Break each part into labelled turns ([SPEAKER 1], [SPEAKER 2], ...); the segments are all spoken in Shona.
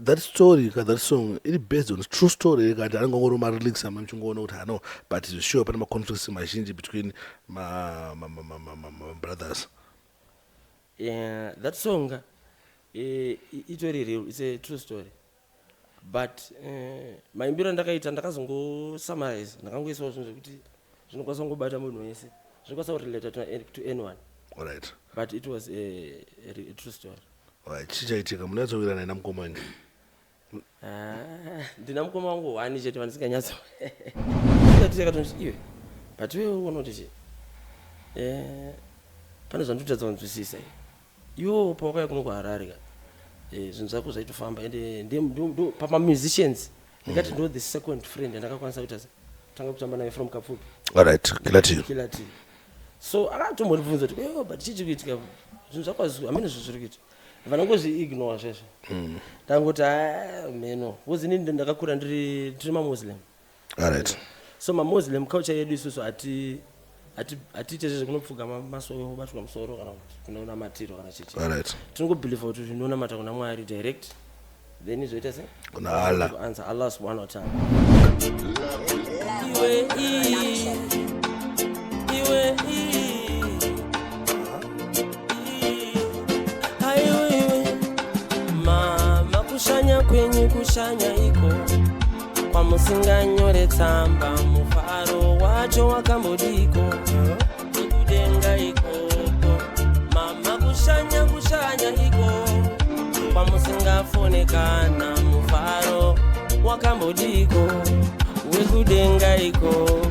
[SPEAKER 1] That story, that song, it is based on a true story. I don't go to lyrics. I'm going to know, but it's sure, but I'm conflicts between my brothers.
[SPEAKER 2] Yeah, that song, it's very real. It's a true story. But my mbira ndakaita ndakazongo summarize ndakangoisa zvinhu zvekuti zvinokwanisa kungobata munhu wese zvinokwanisa kurelate to anyone.
[SPEAKER 1] All right.
[SPEAKER 2] But it was a true story.
[SPEAKER 1] All right. Chichaitika munazowira naye namukoma wenyu.
[SPEAKER 2] Ndina mukoma wangu wani chete vandisinganyatso. Ndikatonzi iwe. But wewe unoona kuti pane zvandotadza kunzwisisa. Iwo pawakaya kuno kuHarare ka. Zvinhu zvako zvaitofamba ende ndo pama musicians ndikati ndo the second friend ndakakwanisa kuita tanga kutamba naye from Kapfupi.
[SPEAKER 1] All right. Kilati.
[SPEAKER 2] So akatombonibvunza kuti but chichi kuitika zvinhu zvako amene zviri kuita. Vanongozvi ignore zveshe. Ndangoti meno wozini ndakakura ndiri maMuslim.
[SPEAKER 1] All right.
[SPEAKER 2] So maMuslim culture yedu isusu atiite zvekunopfuga masoro batwa musoro kana kunoona matiro kana chichi.
[SPEAKER 1] All right.
[SPEAKER 2] Tinongobelieve kuti zvinoona mata kuna Mwari direct. Then izoita se?
[SPEAKER 1] Kuna Allah.
[SPEAKER 2] Answer Allah subhanahu wa ta'ala. Mama kushanya kwenyu kushanya iko kwamusinga tsamba mufaro wacho wakambodiko kudenga ikoko mama kushanya iko kwamusinga fonekana mufaro wakambodiko wekudenga ikoko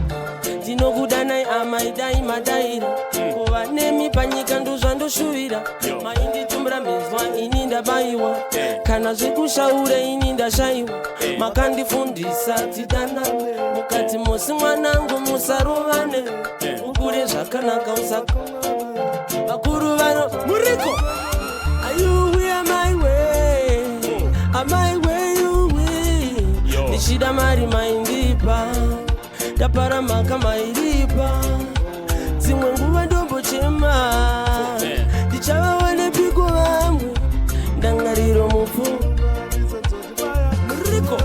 [SPEAKER 2] ndinokudanai amaidai madaira kuva nemi panyika ndozvandoshuvira mainditumbira mizwa ini ndabayiwa kana zvekushaura ini ndashayiwa makandifundisa tidanane mukati mosi mwanangu musarovane ukure zvakanaka vakuru vano muriko ayuwi amaiwe yuwi ndichida mari maindipa ndaparamaka mairipa dzimwe nguva ndombochema ndichavawa nepiko vamwe ndangariro mufu muriko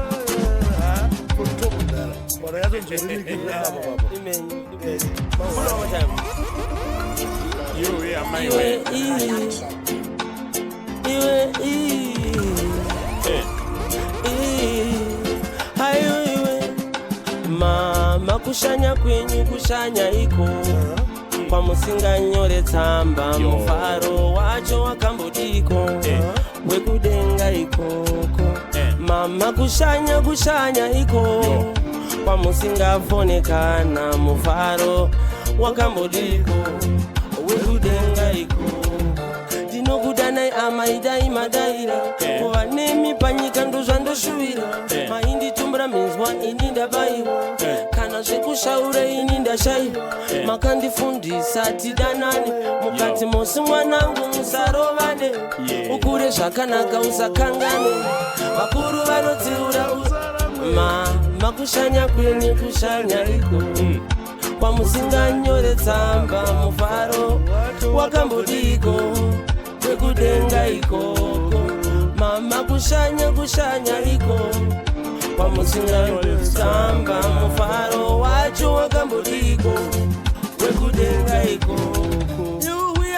[SPEAKER 2] mama kushanya kwenyu kushanya iko kwamusinga tsamba mufaro wacho wakambodiko wekudenga ikoko mama kushanya iko kwamusinga fonekana mufaro wakambodiko wekudenga ikoko ndinokudanai amaidai madaira kuva nemi panyika ndozvandoshuvira mainditumbira minzwa ini ndabayiwa kana zvekushaura ini ndashayiwa makandifundisa tidanane mukati mosi mwanangu musarovane ukure zvakanaka usakangane vakuru vanodziura mama kushanya kwenyu kushanya iko kwamusinga tsamba mufaro wakambodiko wekudenga ikoko mama kushanya iko kwamusinga tsamba mufaro wacho wakambodiko wekudenga ikoko yuwi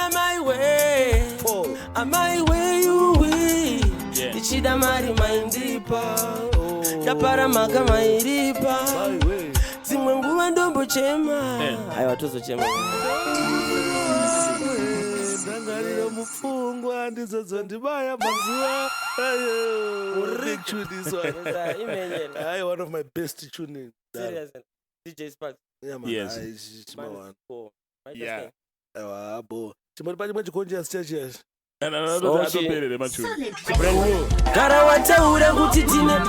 [SPEAKER 2] amaiwe yuwi ichida mari maindipa ndaparamaka mairipa dzimwe nguva ndombochema aiwa tozochema
[SPEAKER 1] ndangariro mufungwa ndizodzo ndibaya mazuva one of my best tuning.
[SPEAKER 2] Serious DJ Sparks.
[SPEAKER 1] Yeah man.
[SPEAKER 3] Yes.
[SPEAKER 1] It's my one.
[SPEAKER 3] Yeah.
[SPEAKER 1] Bo chimori pachi mwechikonjas churches.
[SPEAKER 2] Gara wataura kuti tine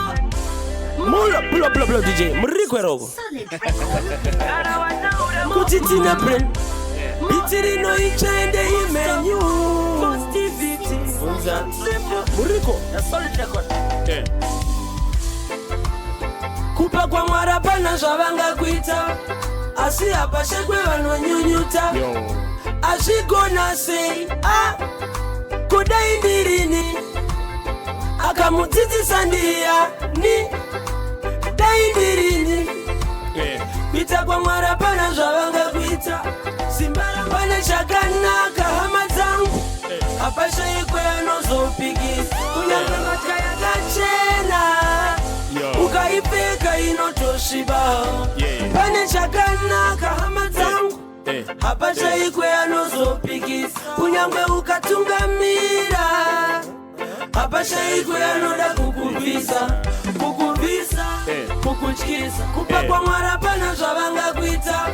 [SPEAKER 2] Mula bla DJ murikwero kuti tine brain bitiri no ichende imenyu positivity unza muriko na solid record kupa kwa Mwari pana zvavanga kuita asi apashekwe vanonyunyuta azvigona sei kudai ndirini akamudzidzisa ndiyani daindirini kuita kwamwari hapana zvavangakuita simba rangwane chakanaka hama dzangu hapashayikwe anozopikisa kunyange mbatya yakachena ukaipfeka inotosviba pane chakanaka hama dzangu hapashayikwe anozopikisa kunyange ukatungamira hapashayikwe anoda kukubvisa kukutyisa kupa kwamwari hapana zvavangakuita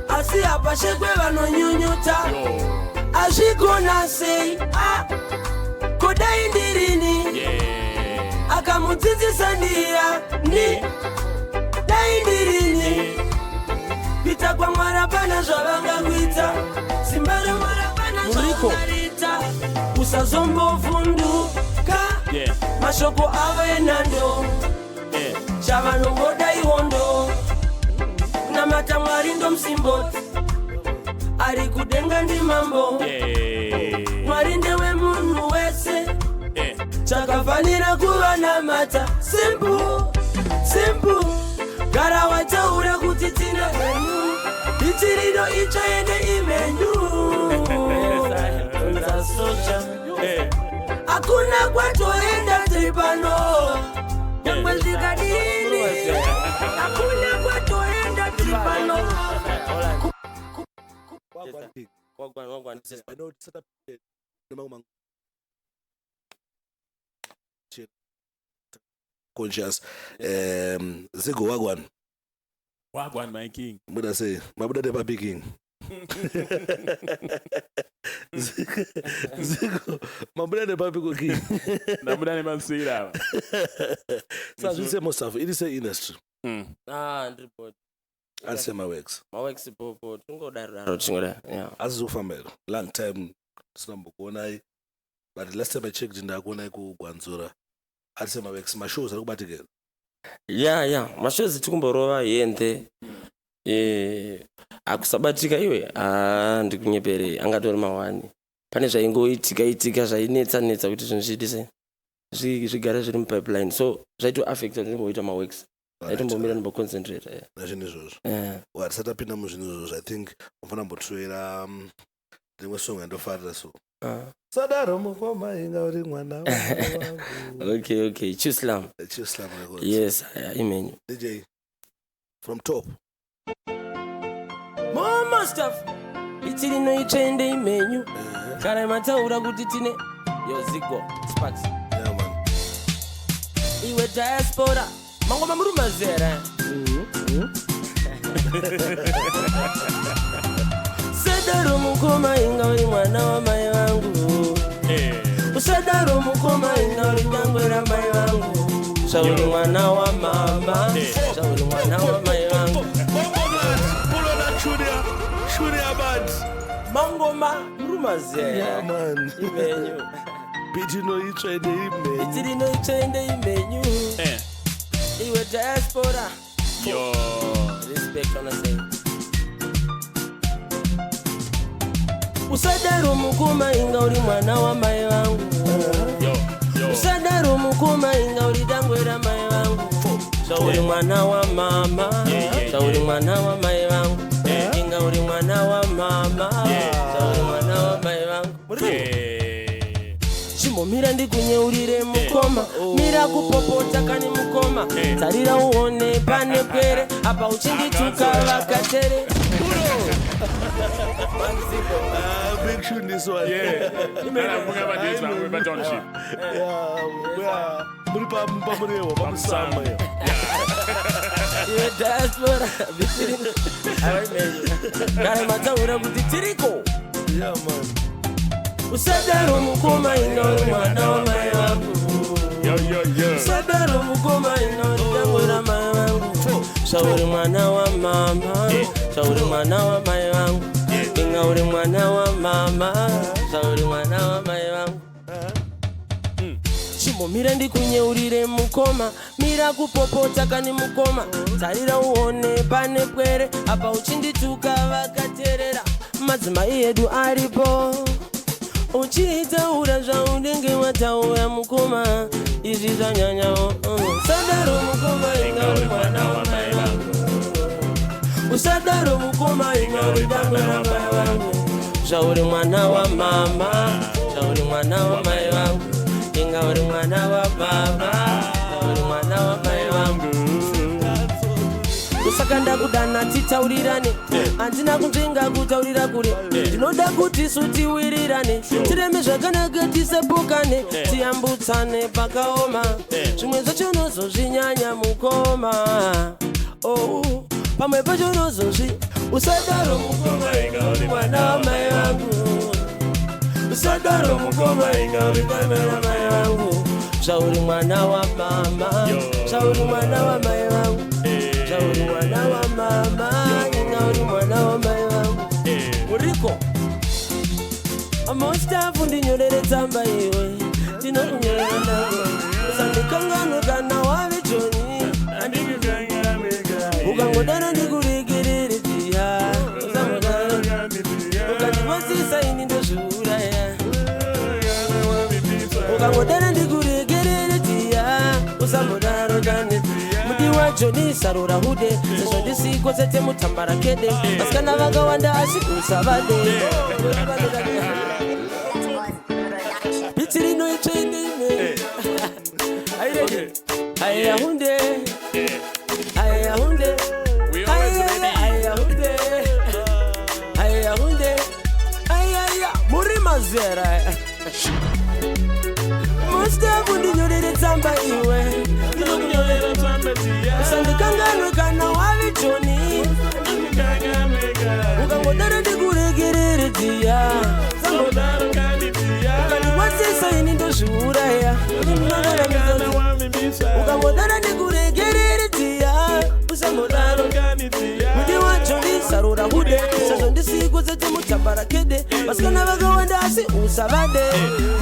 [SPEAKER 2] asi hapashekwe vanonyunyuta azvigona sei kodai ndirini akamudzidzisa ndiyani dai ndirini kuita kwamwari hapana zvavangakuita simba remwari hapana zvavangaita usazombovhunduka mashoko avo enhando chavanongoda ihondo namata mwari ndomusimboti ari kudenga ndimambo mwari ndewe munhu wese chakafanira kuva namata simple gara wataura kuti tine henyu itirino itsva yene imenyu nzasocha hakuna kwatoenda tiri pano nyangwe zvikadini hakuna kwatoenda tiri pano
[SPEAKER 1] conscious Zigo wagwan
[SPEAKER 3] my king
[SPEAKER 1] muda say mabuda de papi king Zigo mabuda de papi ko king
[SPEAKER 3] mabuda ne mansira
[SPEAKER 1] so as we say Mostaff it is a industry
[SPEAKER 2] ndripoti
[SPEAKER 1] and my works
[SPEAKER 2] popo tingoda
[SPEAKER 1] azizofambela long time tisambokuonai but last time I checked ndakuonai kugwanzura ari my works mashows ari kubatikira
[SPEAKER 2] mashows tikumborova hende akusabatika iwe ndikunyepere angatori mawani pane zvaingoitika zvainetsa kuti zvinhu zviite zvigare zviri mupipeline so zvaitoaffecta ndimboita maworks aitombomira ndimboconcentrate
[SPEAKER 1] nazvinhu izvozvo hatisatapinda muzvinhu izvozvo I think unofana mbotoera rimwe song yandofarira so sadaro mukoma inga uri mwana wangu
[SPEAKER 2] okay Chuslam
[SPEAKER 1] records
[SPEAKER 2] yes imenyu
[SPEAKER 1] DJ from top
[SPEAKER 2] Mostaff itirino ichende imenyu kana mataura kuti tine Zigo Sparks
[SPEAKER 1] man
[SPEAKER 2] iwe diaspora mangoma muri mazera sadaro mukoma inga uri mwana wa mai vangu usadaro mukoma inga uri nyangwera mai vangu sauri mwana wa mama sauri mwana wa mai vangu mangoma muri mazera
[SPEAKER 1] man
[SPEAKER 2] imenyu
[SPEAKER 1] bitino
[SPEAKER 2] ichende imenyu iwe diaspora
[SPEAKER 3] yo
[SPEAKER 2] respect on say usadaro mukoma inga uri mwana wa mai vangu usadaro mukoma inga uri dangwera mai vangu sauri mwana wa mama sauri mwana wa mai vangu inga uri mwana wa mama sauri mwana wa mai vangu chimbomira ndikunyeurire mukoma mira kupopota kani mukoma tarira uone pane pwere apa uchindituka vakatere
[SPEAKER 1] big shoot this one muri pamurewa pamusama
[SPEAKER 2] iwe diaspora vitirino kana mataura kuti tiriko
[SPEAKER 1] man
[SPEAKER 2] usadaro mukoma inga uri mwana wa mai vangu usadaro mukoma inga uri dangwera mai vangu sauri mwana wa mama sauri mwana wa mai vangu inga uri mwana wa mama sauri mwana wa mai vangu chimbomira ndikunyeurire mukoma mira kupopota kani mukoma tarira uone pane pwere apa uchindituka vakaterera madzimai edu aripo uchitaura zvaunenge wataura mukoma izvi zvanyanyawo usadaro mukoma inga uri mwana wamai vangu usadaro mukoma inga uri dangwe ramai vangu zvauri mwana wamama zvauri mwana wamai vangu inga uri mwana wababa zvauri mwana wamai vangu saka ndakudana titaurirane handina kunzvenga kutaurira kure ndinoda kuti sutiwirirane tireme zvakanaka tisapokane tiyambutsane pakaoma zvimwe zvacho nozozvinyanya mukoma pamwe pacho nozozvi usadaro mukoma inga uri mwana wamai vangu usadaro mukoma inga uri mwana wamai vangu zvauri mwana wamama zvauri mwana wamai vangu zvauri mwana wamama inga uri mwana wamai vangu uriko Mostaff ndinyorere tsamba iwe ndinokunyorera nawe usandikanganwe kana wave Joni ukangodana ndikuregerere tiya ukandipasisa ini ndozviuraya ukangodana ndikuregerere tiya usambodaro kane mudi waJoni sarura hude sezvo ndisiko sete mutambara kede vasikana vakawanda asi usavade biti rinoitsvenime aya hunde aya hunde aya hunde aya hunde aya muri mazera Mostaff ndinyorere tsamba iwe ndinokunyorera tsamba tiya usandikanganwe kana wave Joni ukangodaro ndikuregerere tiya ukandikwasisa ini ndozviuraya ukangodaro ndikuregerere tiya usambodaro mudi waJoni sarura hude sezvo ndisiko sete mutambara kede vasikana vakawanda asi usavade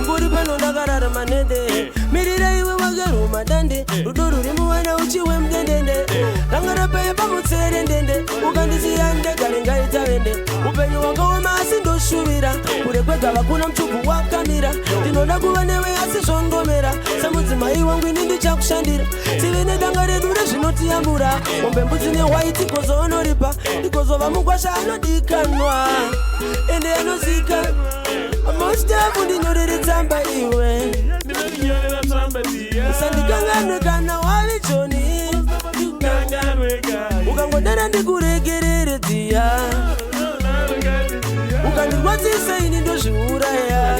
[SPEAKER 2] nguri pano ndakararama nende mirira iwe wakaruma dande rudo ruri muwana uchiwe mudendende rangarapaye pamutsere ndende ukandisiya ndegare ngaita vende upenyu wakaoma asi ndoshuvira kure kwegava kuna mutsvuku wakamira ndinoda kuva newe asi zvongomera semudzimai wangu ini ndichakushandira tive nedanga redu rezvinotiyambura mombe mbudzi nehwaiti kozonoripa ndikozova mugwasha anodikanwa ende anozika Mostaff ndinyorere tsamba iwe usandikanganwe kana wave Joni ukangodara ndikuregerere tiya ukandirwadzisa ini ndozviuraya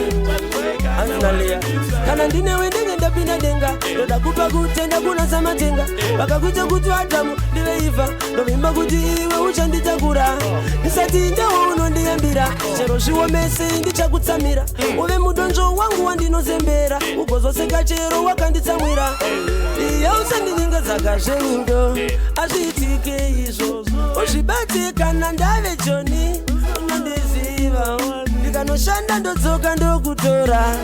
[SPEAKER 2] anzinalia kana ndinewe ndenge ndapinda denga ndoda kupa kutenda kuna samatenga vakakuita kuti Adamu ndive Eva ndovimba kuti iwe uchanditakura ndisati ndewo unondiyambira chero zviomese ndichakutsamira uve mudonzvo wangu wandinozembera ugozoseka chero wakanditsamwira iya usandinyenga zakazverudo azviitike izvozvo uzvibate kana ndave Joni unondiziva ndikanoshanda ndodzoka ndokutora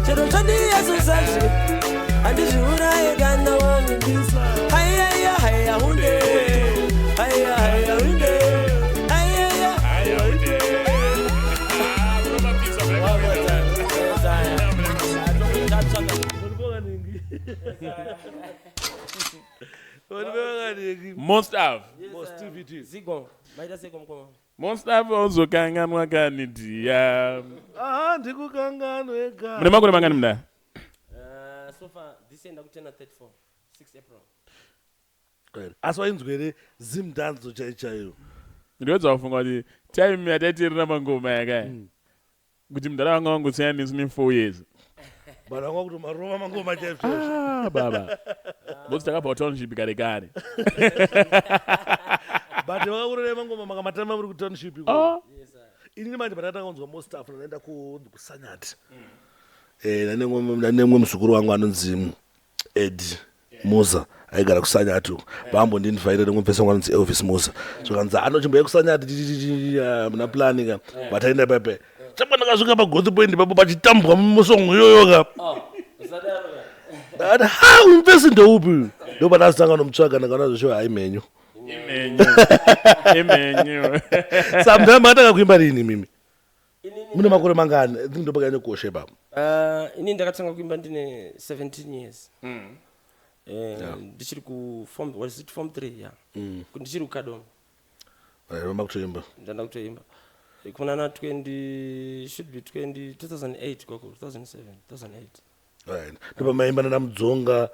[SPEAKER 2] chero zvandiyazosazve handizviuraye kana wamindisa hayaya haya hunde haya haya hunde hayaya haya hunde
[SPEAKER 3] Mostaff. Mostaff ozokanganwa kani tiya.
[SPEAKER 1] Ndikukanganwe ka.
[SPEAKER 3] Mune makore mangani mna?
[SPEAKER 2] So far this end akutena 34 6 April.
[SPEAKER 1] Aswainzwere zimdanzo chaichayo.
[SPEAKER 3] Ndiyodza kufunga kuti time yatatirira mangoma yaka. Kuti mdara wanga wangu tsayani sine 4 years.
[SPEAKER 1] Bana wangu kuti maroma mangoma chaicho.
[SPEAKER 3] Baba. Bosi takapa township kare kare.
[SPEAKER 1] But wakakurere mangoma makamatama muri ku township iko. Yes sir. Ini manje batata kunzwa Mostaff naenda kusanyati. Nanemwe muzukuru wangu anonzi Edi Musa aigara kusanyati bambo ndindifaira nemwe pesa wangu anonzi Elvis Musa so kanza anochimboye kusanyati muna planning ka bataenda pepe chapana kasvika pagothi point papo pachitambwa musongo yoyo ka dada ha umpesi ndoupi ndo panasanga nomutsvaga ndakaona zvo haimenyu
[SPEAKER 3] Imenyu.
[SPEAKER 1] Sometimes ataka kuimba rini mimi mune makore mangani ndindopa koshe baba
[SPEAKER 2] ini ndakatanga kuimba ndine 17 years ndichiri ku form 3 ya ndichiri kukadoma
[SPEAKER 1] roma kutoimba
[SPEAKER 2] ndanda kutoimba kunana 2008 koko 2007 2008
[SPEAKER 1] right ndopa maimba na mdzonga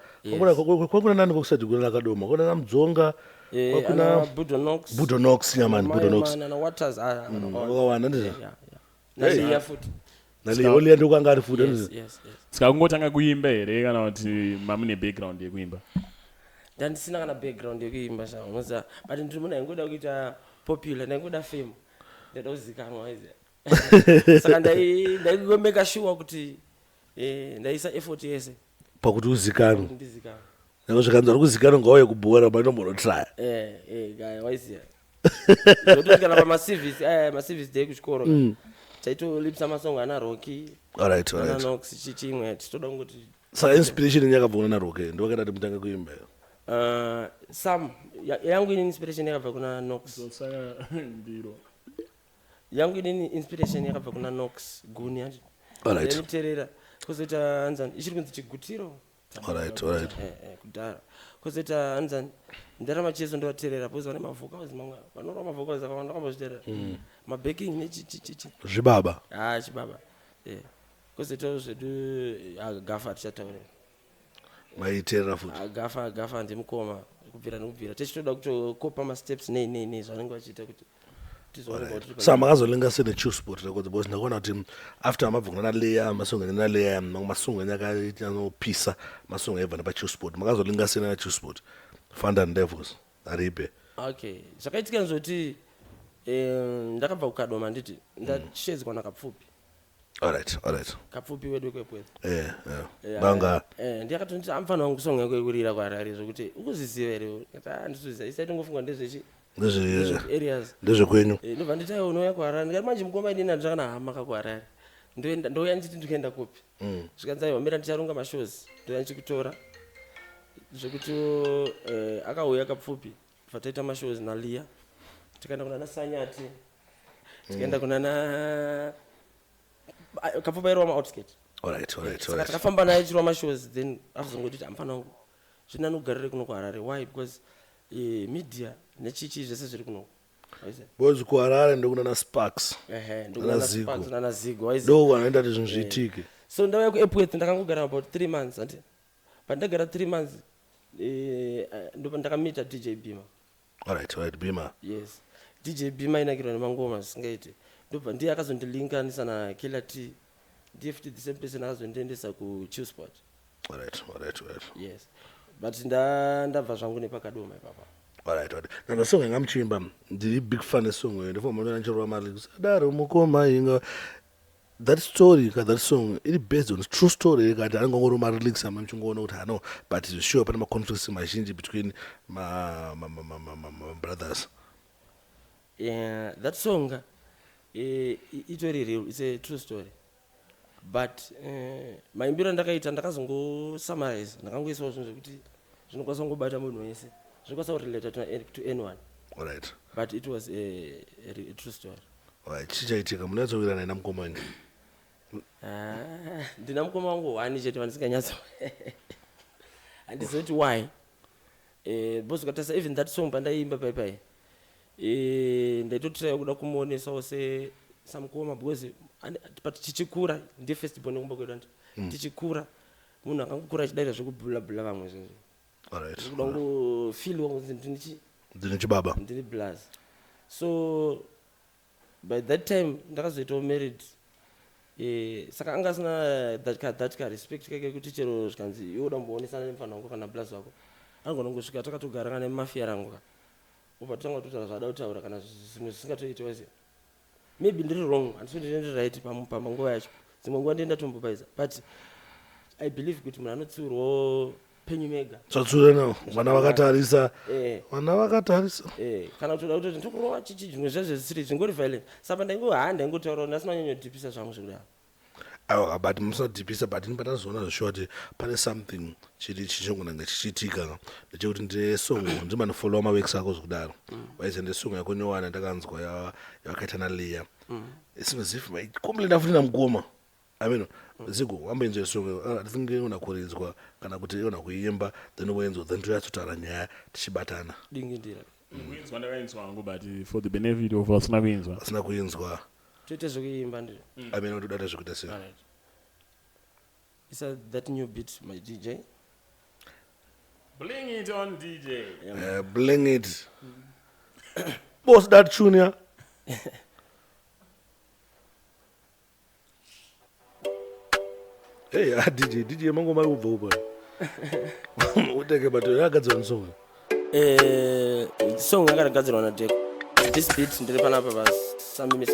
[SPEAKER 1] kwakuna nani kokusati kuna nakadoma kuna na mdzonga
[SPEAKER 2] kuna Budonox
[SPEAKER 1] yamani Budonox
[SPEAKER 2] na waters
[SPEAKER 1] wakawana ndizo
[SPEAKER 2] naliya futhi
[SPEAKER 1] naliya ndokanga ari futhi
[SPEAKER 2] yes
[SPEAKER 3] sikangotanga kuimba here kana kuti mamune background yekuimba
[SPEAKER 2] ndandisina kana background yekuimba shamza but ndiri munhu aingoda kuita popular ndaingoda fame ndada kuzikanwa ize saka ndaingomeka sure kuti ndaisa effort yese
[SPEAKER 1] pakuti uzikanwa
[SPEAKER 2] ndizikanwa
[SPEAKER 1] nako zvikanzi ari kuzikanwa ngauye kubhora manombonotraya
[SPEAKER 2] gaya waiziya zvototikana pamaservice day kuchikoro taitolipisa masongo ana rocky ana nox chichimwe titoda kungoti
[SPEAKER 1] saka inspiration yakabva kuna rocky ndowakada kuti mutange kuimba
[SPEAKER 2] some yangu ine inspiration yakabva kuna nox yangu ine inspiration yakabva kuna nox guni yati ndiniterera kozoita anzani ichiri kunzi chigutiro kudhara kozoita anzani ndarama cheso ndovaterera bcause vane mavhoka vazimanga vanorwa mavhoka zakawanda kambozviterera mabaking nechichichichi
[SPEAKER 1] zvibaba
[SPEAKER 2] chibaba kozoitawo zvedu gafa tichataurira
[SPEAKER 1] maiterera futi
[SPEAKER 2] gafa ndimukoma kubvira nekubvira tichitoda kutokopa masteps nei zvanenge vachiita kuti
[SPEAKER 1] sa makazolinga sene chisport rekodzi because ndakaona kuti after mabvunga naleya masongo naleya masongo anyakapisa masongo aibva nepachisport makazolinga sene nachisport Fund and Devils aripe
[SPEAKER 2] okay zvakaitika nzoti ndakabva kukadoma nditi ndashedzwa nakapfupi
[SPEAKER 1] alright
[SPEAKER 2] kapfupi wedu kwepwedzi
[SPEAKER 1] banga
[SPEAKER 2] ndiyakatonditi amfana wangu songo yekukurira kwaRarare zvokuti ukuziziva here ndizviziva isaitongofunga areas
[SPEAKER 1] ndezvekwenyu
[SPEAKER 2] ndobva nditi aiwa unouya kuHarare ndikati manje mukoma inini handisakana hama kakuHarare ndouya nditi ndikuenda kupi zvikanzi aiwa mira ndicharonga mashows ndouya ndichikutora zvekuti akauya kapfupi fataita mashows naliya tikaenda kunana Sanyati tikaenda kunana kapfupi airwa maoutskate saka takafamba naye chirwa mashows then afuzongoti amfana wangu zvina nokugarire kuno kuHarare why because media nechichi zvese zviri kuno
[SPEAKER 1] bozi kuHarare ndokunana Sparks
[SPEAKER 2] nana Zigo
[SPEAKER 1] ndo wanoenda kuti zvinhu zviitike
[SPEAKER 2] so ndauya kuEpworth ndakangogara about 3 months ati pandagara 3 months ndopa ndakamita DJ Bima
[SPEAKER 1] alright Bima
[SPEAKER 2] yes DJ Bima inakirwa nemangoma zvisingaite ndobva ndiye akazondilinganisa naKiller T ndiye futi the same person akazondiendesa kuChillspot
[SPEAKER 1] alright
[SPEAKER 2] yes but ndabva zvangu nepakadoma ipapa
[SPEAKER 1] alright nana song engamuchimba ndiri big fan song ndifoma ndona nchirwa mali kusadaro mukoma inga that story that song it based on true story kati angongoro ma lyrics amachungoona kuti no but it's sure pane ma conflicts mazhinji between my brothers
[SPEAKER 2] that song itori real, it's a true story but maimbiro ndakaita ndakazongo summarize ndakangoisawo zvinhu zvekuti zvinokwanisa kungobata munhu wese zvinokwanisa kurelate to anyone
[SPEAKER 1] alright
[SPEAKER 2] but it was a true story
[SPEAKER 1] alright chichaitika munatsokwira naye namukoma ini
[SPEAKER 2] ndina mukoma wangu wani chete vandisinganyatso handizoti why because ukatasa even that song pandaiimba paipai ndaitotiraya kuda kumuonesawo samukoma because but tichikura ndiye festival nekumba kwedu anti tichikura munhu akangokura achidaira zvekubhulabhula vamwe zvezvo
[SPEAKER 1] alright
[SPEAKER 2] kuda kungofilwa kunzi
[SPEAKER 1] ndine chibaba
[SPEAKER 2] ndine blaz so by that time ndakazoitawo married saka anga asina that ka respect kake kuti chero zvikanzi yoda mboonesana nemufana wangu kana blaz wako angona ngosvika takatogara kana mafia rangu ubva totanga kutaura zvada kutaura kana zvimwe zvisingatoitiwa ziva maybe ndiri wrong handisondiri right pamanguva yacho dzimwe nguva ndienda tombopaisa but I believe kuti munhu anotsiurwawo penyu mega
[SPEAKER 1] tsatsura nawo vana vakatarisa
[SPEAKER 2] kana kutoda kuti ndikurowa chichi zvimwe zvazvo zvisiri zvingori violent saka ndaingohanda ingotaurawo ndasina nyanyodhipisa zvangu zvekudaro
[SPEAKER 1] aiwa but musadhipisa but ini patazoona zveshuwa kuti pane something chiri chichongonanga chichiitika ndechekuti ndesongo ndimanofollowa maworks ako zvekudaro waize ndesongo yako nyowani ndakanzwa yawakaita naleya isingazifu komplena futhi namgoma ameno ziko hambe nje songo atinge unakurizwa kana kuti unakuyimba then wenzo then toyatutara nyaya tichibatana
[SPEAKER 2] dingindira
[SPEAKER 3] kuinzwa ndakainzwa wangu but for the benefit of asina kuinzwa
[SPEAKER 1] asina kuinzwa
[SPEAKER 2] toite zvekuimba ndiri
[SPEAKER 1] ameno todata zvekuita sei
[SPEAKER 2] is that new beat my DJ
[SPEAKER 3] bling it on DJ
[SPEAKER 1] bling it boss that tune ya hey DJ mango mari ubva upa uteke bato yakagadzirwa song
[SPEAKER 2] song yakagadzirwa na Deck this beat ndiri panapa pa Sammy Miss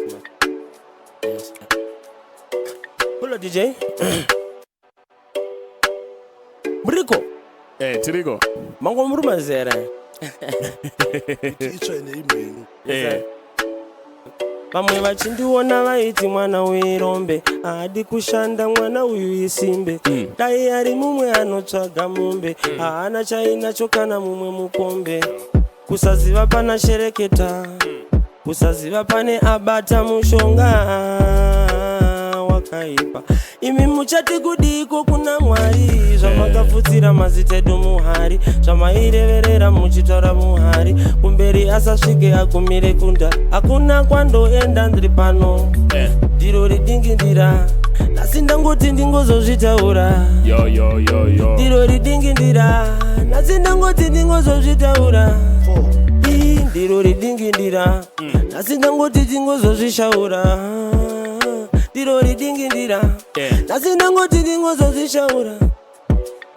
[SPEAKER 2] yes hello DJ Muriko
[SPEAKER 3] tiriko
[SPEAKER 2] mango muri mazera
[SPEAKER 1] itsva ine email
[SPEAKER 2] vamwe vachindiona vaiti mwana werombe haadi kushanda mwana uyu isimbe dai ari mumwe anotsvaga mombe haana chainacho kana mumwe mukombe kusaziva pana shereketa kusaziva pane abata mushonga wakaipa imi muchati kudiko kuna Mwari zvamakafutsira mazita edu muhari zvamaireverera muchitaura muhari kumberi asasvike agumire kunda hakuna kwandoenda ndiri pano ndiro ridingindira nasi ndangoti ndingozozvitaura ndiro ridingindira nasi ndangoti ndingozozvitaura ndiro ridingindira nasi ndangoti ndingozozvishaura ndiro ridingindira nasi ndangoti ndingozozvishaura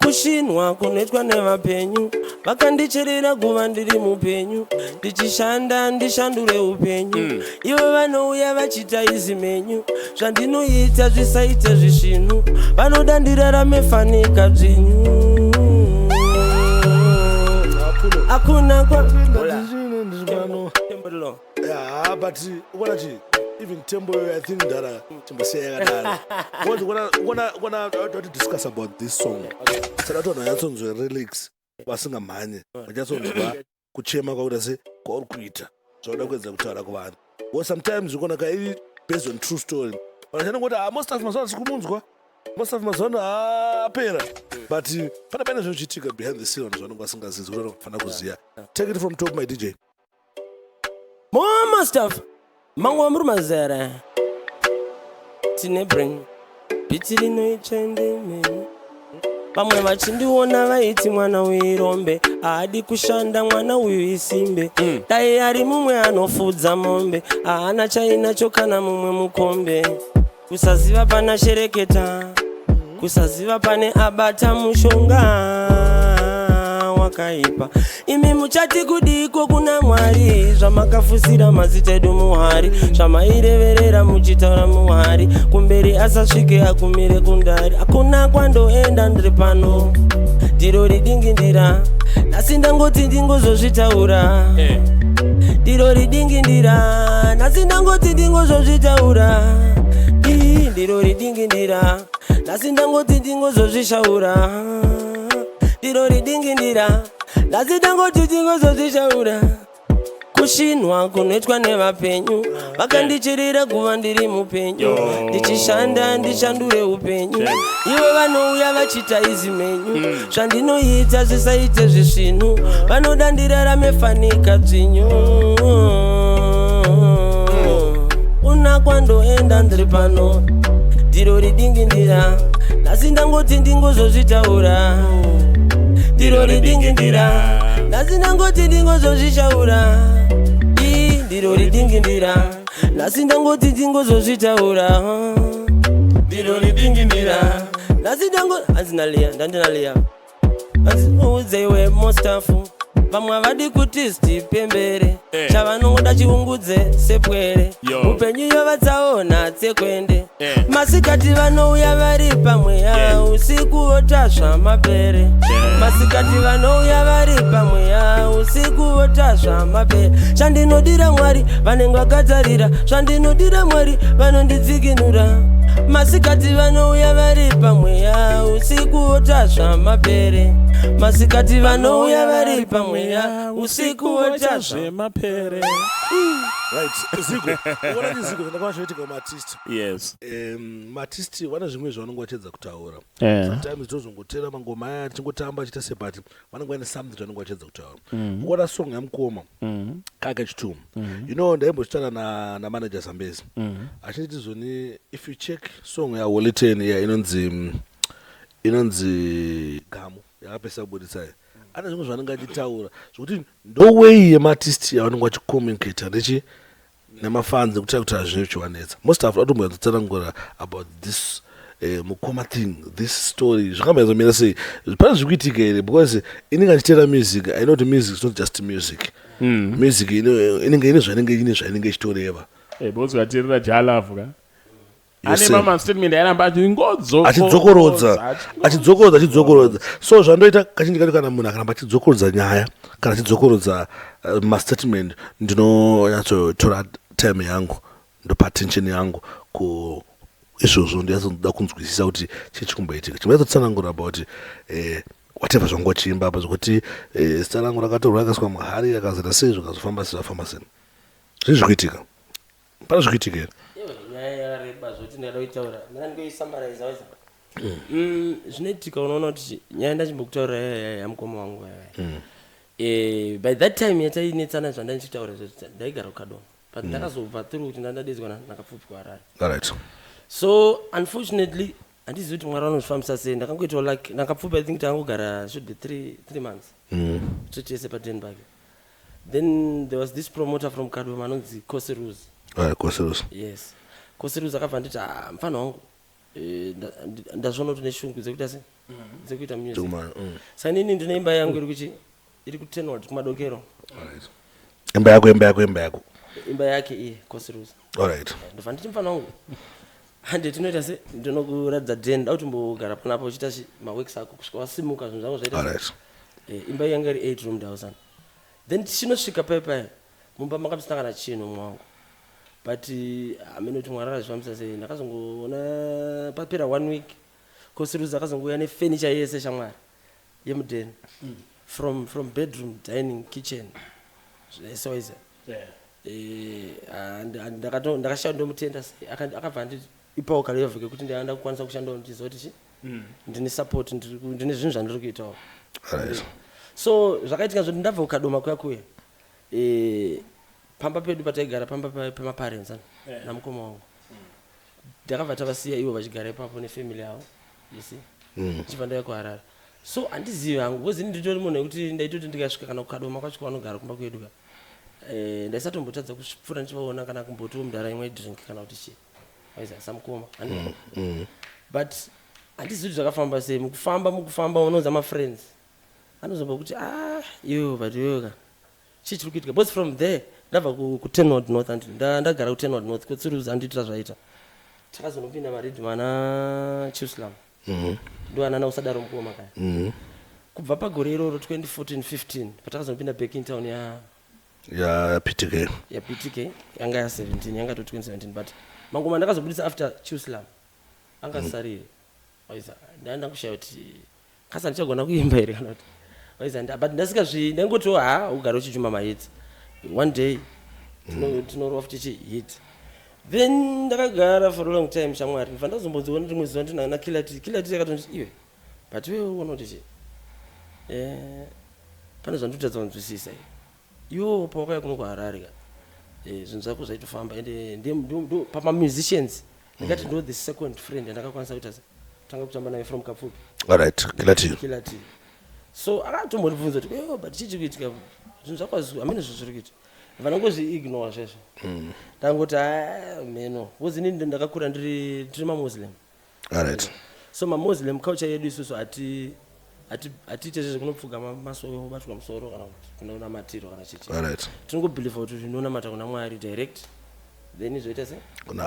[SPEAKER 2] kushinwa kunoitwa nevapenyu vakandicherera kuva ndiri mupenyu ndichishanda ndishandure upenyu ivo vanouya vachita izi menyu zvandinoita zvisaite zvisvinu vanoda ndirarame fanika bvinyu hakuna
[SPEAKER 1] but ukona chi even tembo I think ndara chimbosiya yakadara when to discuss about this song sadatona yatsonzwe lyrics vasingamhanye vachatsonzwa kuchema kwakuita se kwauri kuita zvaoda kuedza kutaura kuvanhu or sometimes ukona kai based on true story vanachana kuti Mostaff mazano sikumunzwa Mostaff mazano apera but pana pane zvinochitika behind the scene zvanonga asingazizi kuti vanofana kuziya take it from top my DJ
[SPEAKER 2] Mostaff mango muri mazera tine bring biti rinoitsvendemeni vamwe vachindiona vaiti mwana werombe haadi kushanda mwana uyu isimbe dai ari mumwe anofudza mombe haana chainacho kana mumwe mukombe kusaziva pana shereketa kusaziva pane abata mushonga wakaipa imi muchati kudiko kuna Mwari zvamakafutsira mazita edu muhari zvamaireverera muchitaura muhari kumberi asasvike agumire kundari hakuna kwandoenda ndiri pano ndiro ridingindira nasi ndangoti ndingozozvitaura ndiro ridingindira nasi ndangoti ndingozozvitaura ndiro ridingindira nasi ndangoti ndingozozvishaura ndiro ridingindira nasi ndangoti ndingozozvishaura kushinwa kunoitwa nevapenyu vakandicherera kuva ndiri mupenyu ndichishanda ndishandure upenyu ivo vanouya vachita izi menyu zvandinoita zvisaite zvisvinu vanoda ndirarame fanika bvinyu una kwandoenda ndiri pano ndiro ridingindira nasi ndangoti ndingozozvitaura ndiro ridingindira nasi ndangoti ndingozozvishaura ndiro ridingindira nasi ndangoti ndingozozvitaura ndiro ridingindira nasi ndangoti anzinaliya ndandinaliya udzeiwe Mostaff vamwe havadi kuti stipembere chavanongoda chiungudze sepwere upenyu iyo vatsaona tsekwende masikati vanouya vari pamweya usiku votasva mapere masikati vanouya vari pamweya usiku votasva mapere chandinodira Mwari vanenge vakatarira zvandinodira Mwari vanondidzikinura masikati vanouya vari pamweya usiku wotasva mapere, masikati vanouya vari pamweya, usiku wotasva
[SPEAKER 3] mapere.
[SPEAKER 1] Right, Zigo. What is Zigo? Ndakavashaitika maartist.
[SPEAKER 3] Yes.
[SPEAKER 1] Maartist vane zvimwe zvavanenge vachedza kutaura. Sometimes tozongotera mangoma aya tichingotamba achita sepati. Vanenge vane something zvavanenge vachedza kutaura. Ukora song yamukoma. Kaka chitumu. You know ndaimbotana na manager Zambezi. Achiti zoni if you check song ya Wole 10 ya inonzi Gamu yakapesa kubudisa. Ana zvimwe zvavanenge achitaura zvokuti ndo way yemartist yavanenge vachicommunicata nechi nemafans kutira kuti hazvine chiwanetsa. Mostaff atomboyatotsanangura about this mukoma thing, this story zvakambaizomira sei, pane zvikuitika here, because inenge achitera music. I know the music is not just music. Music inenge ine zvainenge ichitoreva.
[SPEAKER 3] Bozi vatirira jalafu ka ane mama statement yaramba
[SPEAKER 1] achidzokorodza. So zvandoita kazhinji kacho kana munhu akaramba achidzokorodza nyaya kana achidzokorodza mastatement, ndinonyatsotora time yangu, ndopa attention yangu ku izvozvo ndiyazoda kunzwisisa kuti chii chikumboitika. Chimbaizotsanangura about whatever zvanga uchiimba apa zvokuti zita rangu rakatorwa rakaiswa muhari akazita sei zvakazofamba sezvafamba seni. Zvii zvikuitika? Pane zvikuitika here?
[SPEAKER 2] Zvinoitika unoona kuti nyaya ndachimbokutaura yamukoma wangu by that time yatainetsana zvandandichitaura ndaigara kukadoma but ndakazobva through kuti ndandadedzwa nakapfupi kuHarare.
[SPEAKER 1] Alright.
[SPEAKER 2] So unfortunately handizivi kuti Mwari vanozvifambisa sei. Ndakangoitawo like ndakapfupi I think tangogara should be 3 months totese paDenmark. Then there was this promoter from Kadoma anonzi Koseruz.
[SPEAKER 1] Koseruz.
[SPEAKER 2] Yes. Koseruz akabva nditi mfana wangu ndazviona kuti neshungu dzekuita sei dzekuita music. Saka inini ndine imba yangu iri kuTenward kumadokero.
[SPEAKER 1] Alright. Imba yako. Imba
[SPEAKER 2] yake iye Koseruz.
[SPEAKER 1] Alright.
[SPEAKER 2] Ndobva nditi mfana wangu hande tinoita sei ndinokuradza den dauti mbogara panapo uchita maworks ako kusvika wasimuka zvinhu zvangu zvaita.
[SPEAKER 1] Alright.
[SPEAKER 2] Imba yanga iri 8 room house. Then chinosvika paipai mumba makapisangana chinhu mwangu. But amene kuti Mwari akazvifambisa sei ndakazongoona papera 1 week Koseruz akazongouya nefurniture yese shamwari yemudheni from bedroom, dining, kitchen zvaisoiza. Ndakashaya ndomutenda sei akabva nditi ipawo kalevhu kekuti ndaenda kukwanisa kushandawo ndizoti ndine support, ndine zvinhu zvandiri kuitawo. So zvakaitika zvoti ndabva kukadoma kuya pamba pedu pataigara pamba pemaparents namukoma wangu ndakabva tavasiya ivo vachigara ipapo nefamily yavo chibva ndauya kuHarare. So handizivi hangu because nditori munhu wekuti ndaitoti ndikasvika kana kukadoma kwacho kwavanogara kumba kwedu ka ndaisatombotadza kupfuura ndichivaona kana kumbotiwo mudhara imwe drink kana kuti chii aiza samukoma but handizivi kuti zvakafamba sei. Mukufamba unonza mafriends anozomba kuti iwo but iwoka chii chiri kuitika because from there ndabva kuTenward North and ndagara kuTenward North Koseruz anditira zvaita takazonopinda maredhimu ana Chiuslam ndo anana usadaro mukoma kaya kubva pagore iroro 2014-15 patakazonopinda back in town ya PTK yanga ya 17 yanga to 2017 but mangoma ndakazobudisa after Chiuslam anga sarire waiza ndaenda kushaya kuti kasa ndichagona kuimba here kana kuti waiza but ndasika ndangoti ugara uchichuma mahits one day tinorova futi hit. Then ndakagara for a long time shamwari ndibva ndazombonziona rimwe zuva ndinana kilati yakatonditi iwe but iwe uona kuti pane zvandotadza kunzwisisa iwo pawakaya kuno kuHarare ka zvinhu zvako zvaitofamba ende pamamusicians ndikati ndo the second friend andakakwanisa kuita tanga kutamba naye from Kapfupi.
[SPEAKER 1] Alright,
[SPEAKER 2] kilati. So akatombondibvunza kuti but chichi kuitika zvinhu zvako amene zviri kuita vanongozviignore zvesvo ndangoti meno because inini ndakakura ndiri mamuslim.
[SPEAKER 1] Alright.
[SPEAKER 2] So mamuslim culture yedu isusu atiite zvese kunopfuga masoro obatwa musoro kana kuti kunoona matiro kana chichi.
[SPEAKER 1] Alright.
[SPEAKER 2] Tinongobhelieve kuti zvinonamata kuna Mwari direct then zvoita se
[SPEAKER 1] kuna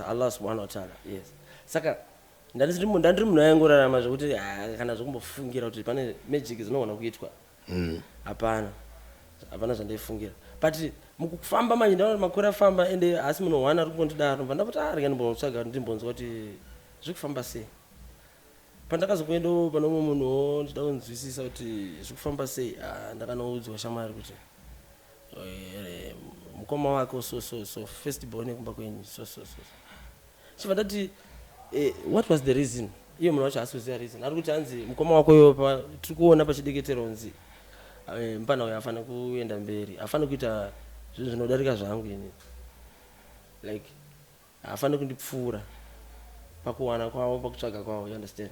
[SPEAKER 1] Allah
[SPEAKER 2] subhanahu wa ta'ala. Yes. Saka ndandiri munhu aingorarama zvokuti kana zvokumbofungira kuti pane magic zinogona kuitwa hapana zvandaifungira but mukufamba manje ndaona makore afamba ende asi munhu wana ari kungondidaro ndabva ndapota rega ndimbotsvaga kuti ndimbonzwa kuti zviri kufamba sei pandakazokuendawo pane umwe munhuwo ndida kunzwisisa kuti zvikufamba sei ndakanoudzwa shamwari kuti mukoma wako so first born kumba kwenyu so chibva ndati what was the reason iye munhu wacho haasi kuziva reason ari kuti hanzi mukoma wako iwo tiri kuona pachideketero nzi mupana uyo afane kuenda mberi afane kuita zvinhu zvinodarika zvangu ini like afane kundipfuura pakuwana kwavo pakutsvaga kwavo you understand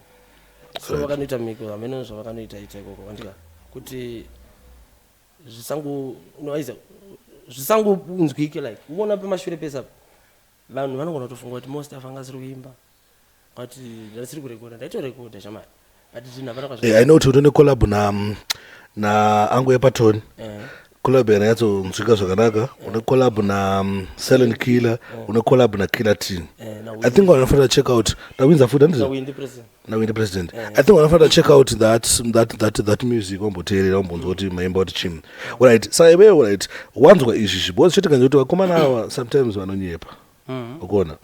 [SPEAKER 2] so vakanoita miko amene zvavakanoita ikoko andika kuti zvisangunzwike like uona pamashure pesa vanhu vanogona kutofunga kuti Mostaff angasiri kuimba kuti ndasiri kurekoda ndaitorekoda shamari but zvinhu hapana kwazvo
[SPEAKER 1] I know kuti une collab na angu EPATON collab yanyatsotsvika zvakanaka une collab na Silent Killer une collab na Killer Teen I think wanafanira check out nawinza futhi na Win the President I think wanafanira check out that music wamboteerera wambonzwa kuti maimba kuti chini right saiwe right wanzwa izvi because chitika kuti vakomana ava sometimes vanonyepa ukona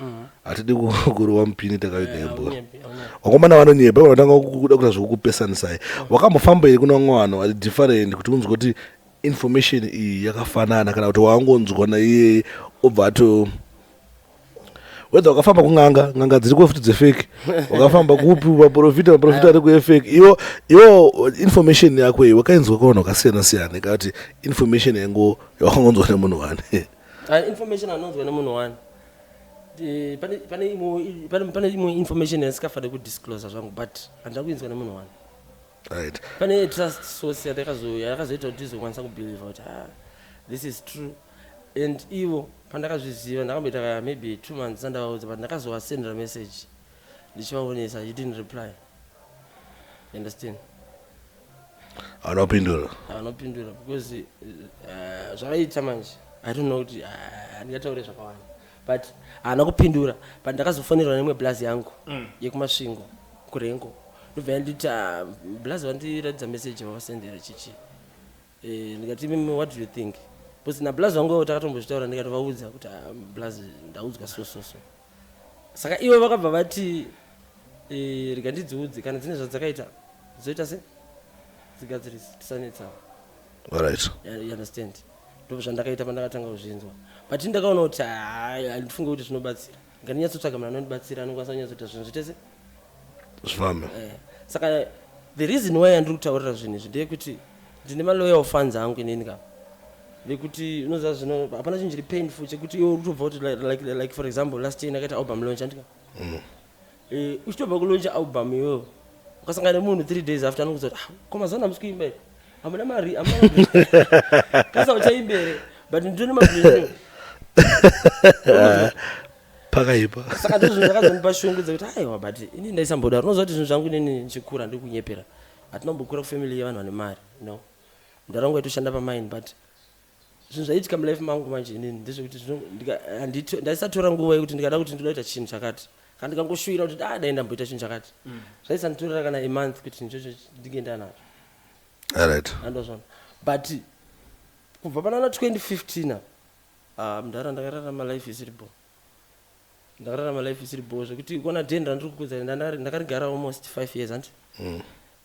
[SPEAKER 1] atidi kuruwa mpini takaidembo wakomana vanonyepa vanotanga kuda kuita zvekukupesanisai wakambofamba iri kuna vamwe vanhu vari different kuti unzwe kuti information iyi yakafanana kana kuti wangonzwa naiye obva ato whether wakafamba kunganga dziri kufuti dzefake wakafamba kupi vaprofita ari kuefake iwo information yako iyi wakainzwa kaona wakasiyana siyana ikati information yango yawakangonzwa nemunhu wani
[SPEAKER 2] information anonzwa nemunhu wani pane imwe information yasikafane kudisclose zvangu but handida kuinzwa nemunhu wani
[SPEAKER 1] right
[SPEAKER 2] pane trust source yakazoita kuti izokwanisa kubelieve kuti this is true and ivo pandakazviziva ndakamboita maybe 2 months andavaudza but ndakazovasendera message ndichivaonesa you didn't reply you understand
[SPEAKER 1] anopindura
[SPEAKER 2] because zvakaita manje I don't know kuti handingataure zvakawanda but haana kupindura but ndakazofonerwa nemwe blazi yangu yekumasvingo kurengo ndobva nditi blazi vandiratidza message vavasendera chichi ndikati what do you think because nablazi vangu takatombozvitaura ndikatovaudza kuti blazi ndaudzwa so saka ivo vakabva vati rikandidziudze kana dzine zvadzakaita zoita se dzigadzirisi tisanetsawo
[SPEAKER 1] alright
[SPEAKER 2] you understand ndo zvandakaita pandakatanga kuzvinzwa but ndakaona kuti handifunge kuti zvinobatsira ngandinyatsotsaga munhu anondibatsira anokwanisa kunyatsoita zvinhu zvitese
[SPEAKER 1] zvifambe
[SPEAKER 2] saka the reason why andiri kutaurira zvinhu izvi ndeyekuti ndine maloyal fans angu inini kapa nekuti unoziva zvino hapana chinhu chiri painful chekuti iwe utobva kuti like for example last year ndakaita album launch andika uchitobva kulauncha album iwewo ukasangana nemunhu 3 days after anokuza kuti komazana hamusi kuimba here hamuna mari kasa uchaimbere but nditone mabhizimu
[SPEAKER 1] pakaipa
[SPEAKER 2] saka ndizvo zvakazonipa shungu dzekuti aiwa but ini ndaisambodaro unoziva kuti zvinhu zvangu inini ndichikura ndiri kunyepera hatinombokura kufamily yevanhu vane mari no ndarongwa yaitoshanda pamine but zvinhu zvaitika mulife mangu manje inini ndezvekuti ndaisatora nguva yekuti ndikada kuti ndoda kuita chinhu chakati kana ndikangoshuvira kuti dai ndamboita chinhu chakati zvaisanditorera kana a month kuti nchocho ndingenda nacho
[SPEAKER 1] alright
[SPEAKER 2] andozvona but kubva panana 2015 mundara ndakararama life isiri bo zvekuti kuona dheni randiri kukudza ndakarigara almost 5 years anti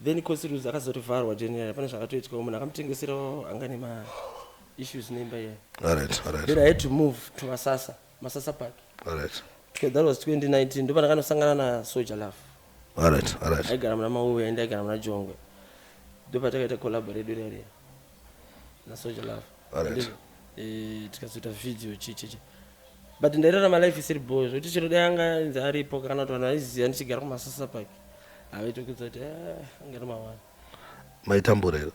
[SPEAKER 2] then kosirudzi akazotovharwa dheni pane zvakatoitikawo munhu akamutengeserawo anga nema issues neimba iyayo then I had to move to Masasa Park
[SPEAKER 1] alright
[SPEAKER 2] okay, that was 2019 ndo pandakanosangana na Soldier Love
[SPEAKER 1] alright
[SPEAKER 2] aigara muna Mauwe ende aigara muna Jongwe ndo patakaita collab radio area na Soldier Love
[SPEAKER 1] alright
[SPEAKER 2] tikazoita video chichichi but ndairarama life isiri bo zvekuti chero dai anga inzi aripo kana kuti vanhu vaiziva ndichigara kuMasasa Park avaitokudza kuti angari mawana
[SPEAKER 1] maitambura here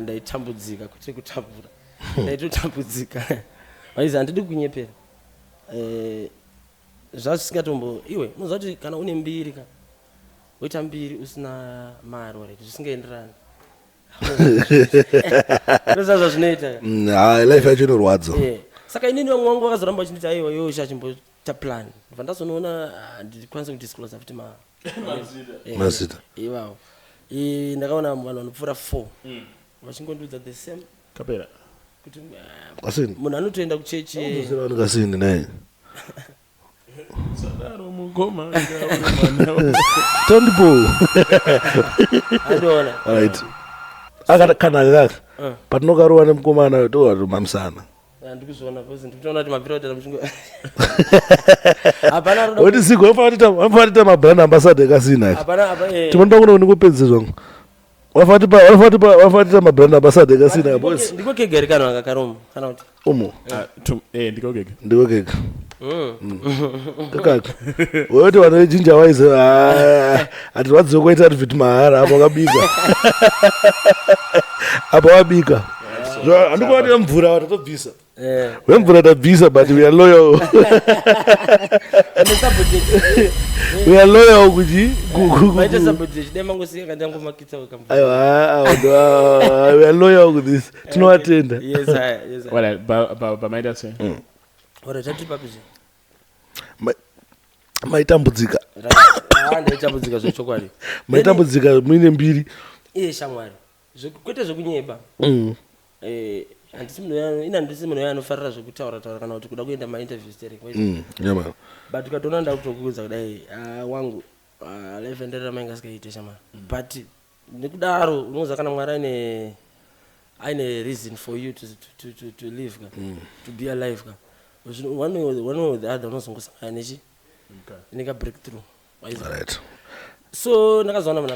[SPEAKER 2] ndaitambudzika kuti kutambura ndaitotambudzika vaizi handidi kunyepera zvazvisingatombo iwe unoziva kuti kana une mbiri kana woita mbiri usina mari wareti zvisingaenderani ndoziva zvazvinoita
[SPEAKER 1] life yacho inorwadza
[SPEAKER 2] saka inini vamwe vangu vakazoramba vachinditi aiwa iwe chachimbota plan ndibva ndazonoona handikwanisi kudisclose futi
[SPEAKER 1] mazita
[SPEAKER 2] ivawo ndakaona vanhu vanopfuura 4 vachingondiudza the same
[SPEAKER 3] kapera
[SPEAKER 2] kuti
[SPEAKER 1] kasini
[SPEAKER 2] munhu anotoenda kuchechi
[SPEAKER 1] vanhu kasini naye
[SPEAKER 3] Sadaro mukoma.
[SPEAKER 1] Tondipo.
[SPEAKER 2] Andona.
[SPEAKER 1] Alright. Akana but no karuwa nemukomana to mamsana.
[SPEAKER 2] Ndikuzona because ndikuona kuti mapiro atara muchingo. Hapana roda.
[SPEAKER 1] Woti siku wafatita mabrand ambassador kasina.
[SPEAKER 2] Hapana
[SPEAKER 1] Timondo kuno nikupedze zvangu. Wafatita mabrand ambassador kasina boys.
[SPEAKER 2] Ndiko kegerikano akakaroma kana kuti.
[SPEAKER 1] Umo.
[SPEAKER 3] Ndiko keke.
[SPEAKER 1] Ndiko keke. Kakaka. Woti wana jinja wise ati wadzizokuita advert mahara apo kabika. Apo wabika. Andikuati mvura watatobvisa. Wemvura tabvisa but we are loyal. We are loyal kuji.
[SPEAKER 2] Maita sabotage dema ngosiyeka ndango makita wekamva.
[SPEAKER 1] We are loyal with this. Tinoatenda.
[SPEAKER 2] Yes.
[SPEAKER 3] Wala ba maita se.
[SPEAKER 2] Ora tati papije.
[SPEAKER 1] Maitambudzika.
[SPEAKER 2] Ndaitambudzika zvechokwadi.
[SPEAKER 1] Maitambudzika muine mbiri.
[SPEAKER 2] Shamwari. Kwete zvekunyeba. Handisi munhu anofarira zvekutaura kana kuti kuda kuenda mainterviews tere.
[SPEAKER 1] Nyama.
[SPEAKER 2] But ukatoona ndakutokuudza kudai wangu life enderera mainga sikaite shamwari. But nekudaro unoza kana Mwari aine reason for you to live to be alive one way or the other unozongosangana nechi nika breakthrough.
[SPEAKER 1] Right.
[SPEAKER 2] So ndakazoona munhu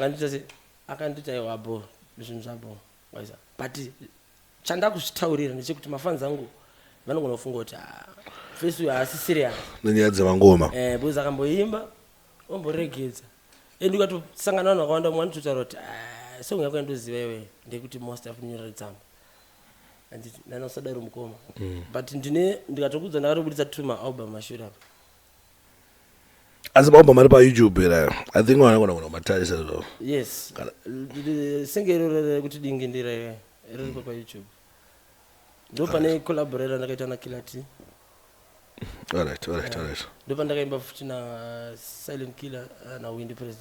[SPEAKER 2] akandita iwabo zvinhu zvabo waiza but chandakuzvitaurira ndechekuti mafans angu vanogona kufunga kuti face uyu haasi serious
[SPEAKER 1] nenyaya dzemangoma
[SPEAKER 2] because akamboimba omboregedza ndikatosangana vanhu vakawanda mwe vanototaura kuti song yako yandoziva iwe ndekuti Mostaff Emotional Sad anditi ndanosadaro mukoma but ndikatokudza ndakatobudisa 2 maalbum mashure apa
[SPEAKER 1] asi maomba mari paYouTube era I think wanogona kumatarisa zvo.
[SPEAKER 2] Yes sengero kuti dingindira riri paYouTube ndo pane collaborate ndakaita na Kilati.
[SPEAKER 1] Alright.
[SPEAKER 2] Ndo pandakaimba futi na Silent Killer na ndipere.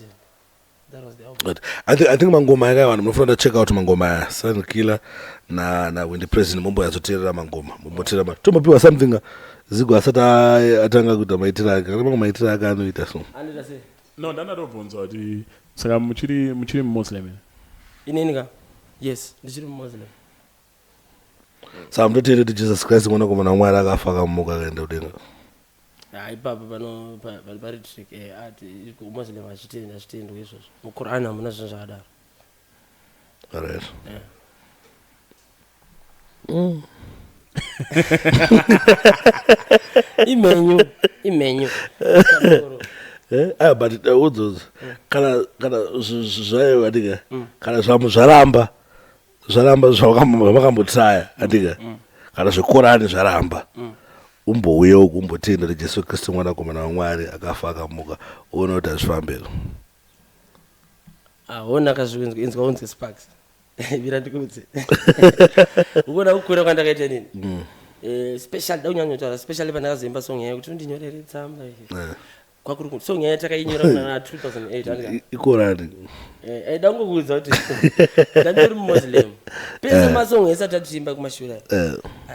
[SPEAKER 2] That was the album.
[SPEAKER 1] But I think mangoma yakawana munofuna check out mangoma ya Silent Killer na ndipere mombo yazoterera mangoma mombotera tombopiwa something zigo asata atanga kuti maitira kana maitira akanoita so.
[SPEAKER 2] Andita se.
[SPEAKER 3] No, ndanatobvunza kuti saka muchiri Muslim.
[SPEAKER 2] Inenika. Yes, ndichiri Muslim.
[SPEAKER 1] Saka mutotera kuti Jesus Christ mwana komana Mwari akafa kamuka kaenda kudenga.
[SPEAKER 2] Ipapa pano pari trick ati Muslim achitenda chitendo izvozvo. Muqur'an hamuna zvinhu zvakadaro.
[SPEAKER 1] Alright.
[SPEAKER 2] Imenyu.
[SPEAKER 1] But udzo kana zvayo adika kana zvaramba zvavakambotraya adika kana zvekorani zvaramba umbouya uku umbotenda kuti Jesu Kristu mwana komana waMwari akafa akamuka uone kuti azvifambira
[SPEAKER 2] ona kazvinzwa unzi Sparks vira ndikudze ukona kukura kwandakaita nini special daunyanyotaura especially pandakazemba song yayo kuti ndinyorere tsamba kwakuri song yayo takainyora kuna 2008
[SPEAKER 1] ikorani
[SPEAKER 2] dangokuudza kuti ndandiri Muslim pese masong esati atimba kumashura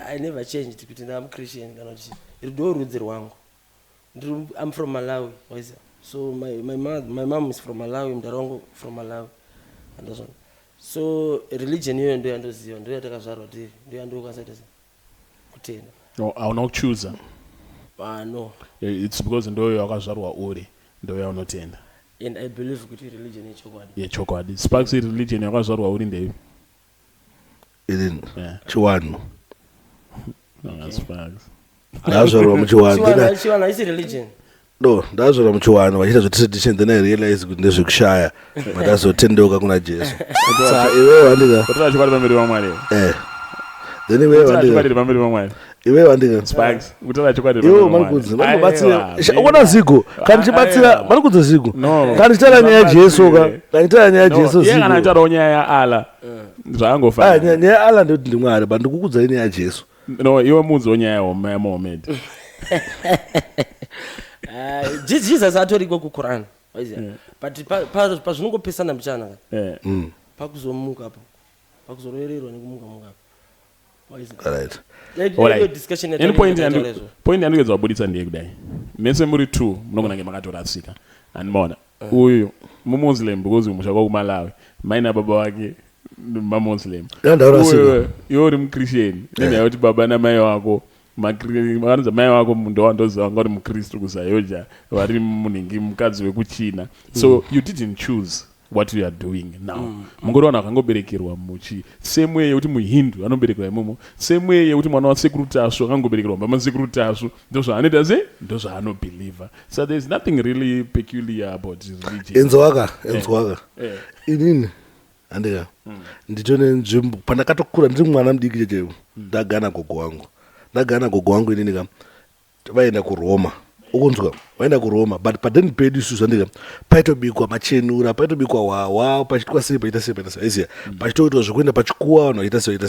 [SPEAKER 2] I never changed kuti ndam Christian kana kuti ndo rudzi rwangu I'm from Malawi waiza so my mom is from Malawi mdara wangu from Malawi andazvo so religion yoyo ndo yandoziva ndo yatakazvarwa tiri ndo yandokwasaita kutenda.
[SPEAKER 3] No, I will not choose.
[SPEAKER 2] No.
[SPEAKER 3] It's because ndo yakazvarwa uri ndo yaunotenda.
[SPEAKER 2] And I believe kuti religion yechokwadi.
[SPEAKER 3] Yechokwadi. Sparks religion yakazvarwa uri ndei.
[SPEAKER 1] Ilini. Chiwanu.
[SPEAKER 3] No, Sparks.
[SPEAKER 1] Ndazvarwa muchiwanu.
[SPEAKER 2] Chiwanu isi religion.
[SPEAKER 1] No, ndazvarwa muchiwanu vachita zvetradition then I realize kuti ndezvekushaya ndazotendeuka kuna Jesu. Saka iwewe andika.
[SPEAKER 3] Kutora chikwadi pamberi paMwari.
[SPEAKER 1] Then iwewe andika.
[SPEAKER 3] Chikwadi pamberi paMwari.
[SPEAKER 1] Iwewe andika.
[SPEAKER 3] Sparks. Kutora chikwadi pamberi
[SPEAKER 1] paMwari. Iwewe marikudzi. Vanobatsira. Ukona zigo. Kana chibatsira marikudzi zigo.
[SPEAKER 3] No.
[SPEAKER 1] Kana chitara nyaya Jesu ka. Kana chitara nyaya Jesu zigo.
[SPEAKER 3] Yeye kana chitara nyaya ya Allah. Zvaangofana.
[SPEAKER 1] Nyaya ya Allah ndoti ndi Mwari, but ndikukudza nyaya ya Jesu.
[SPEAKER 3] No, iwe mudzi nyaya ya Mohammed.
[SPEAKER 2] Jesus atoriko kuQuran. But pazvinongopesana mchana. Pakuzomuka apo. Pakuzorererwa nekumuka muka.
[SPEAKER 1] Alright.
[SPEAKER 2] Like discussion
[SPEAKER 3] any point yandikedzwa wabuditsa ndiye kudai mese muri 2 munogona nge makatorasika andimona uyu mumuslim because umusha kwakumalawi maina baba wake mamuslim iwe uri muchristian nenda yoti baba namai wako makanza mai wako mundu wandoziva nga uri mukristu kusayoja vari munhingi mukadzi wekuchina so you didn't choose what you are doing now mungoriwana akangoberekerwa muchi same way yekuti muhindu anoberekerwa imomo same way yekuti mwana wasekuru tasvu akangoberekerwa bamasekuru tasvu ndozvaanoita se ndozvaanobeliever so there is nothing really peculiar about his religion
[SPEAKER 1] enzwaka inini andika nditone nzvimbo pandakatokura ndiri mwana mudiki chechevo ndagana gogo wangu inini kam vaenda kuroma ukunzwa vaenda kuroma but padeni pedu isusu andika paitobikwa machenura paitobikwa wawa pachitwa sei paita sei iziya pachitoitwa zvekuenda pachikuwa vanhu vaita sei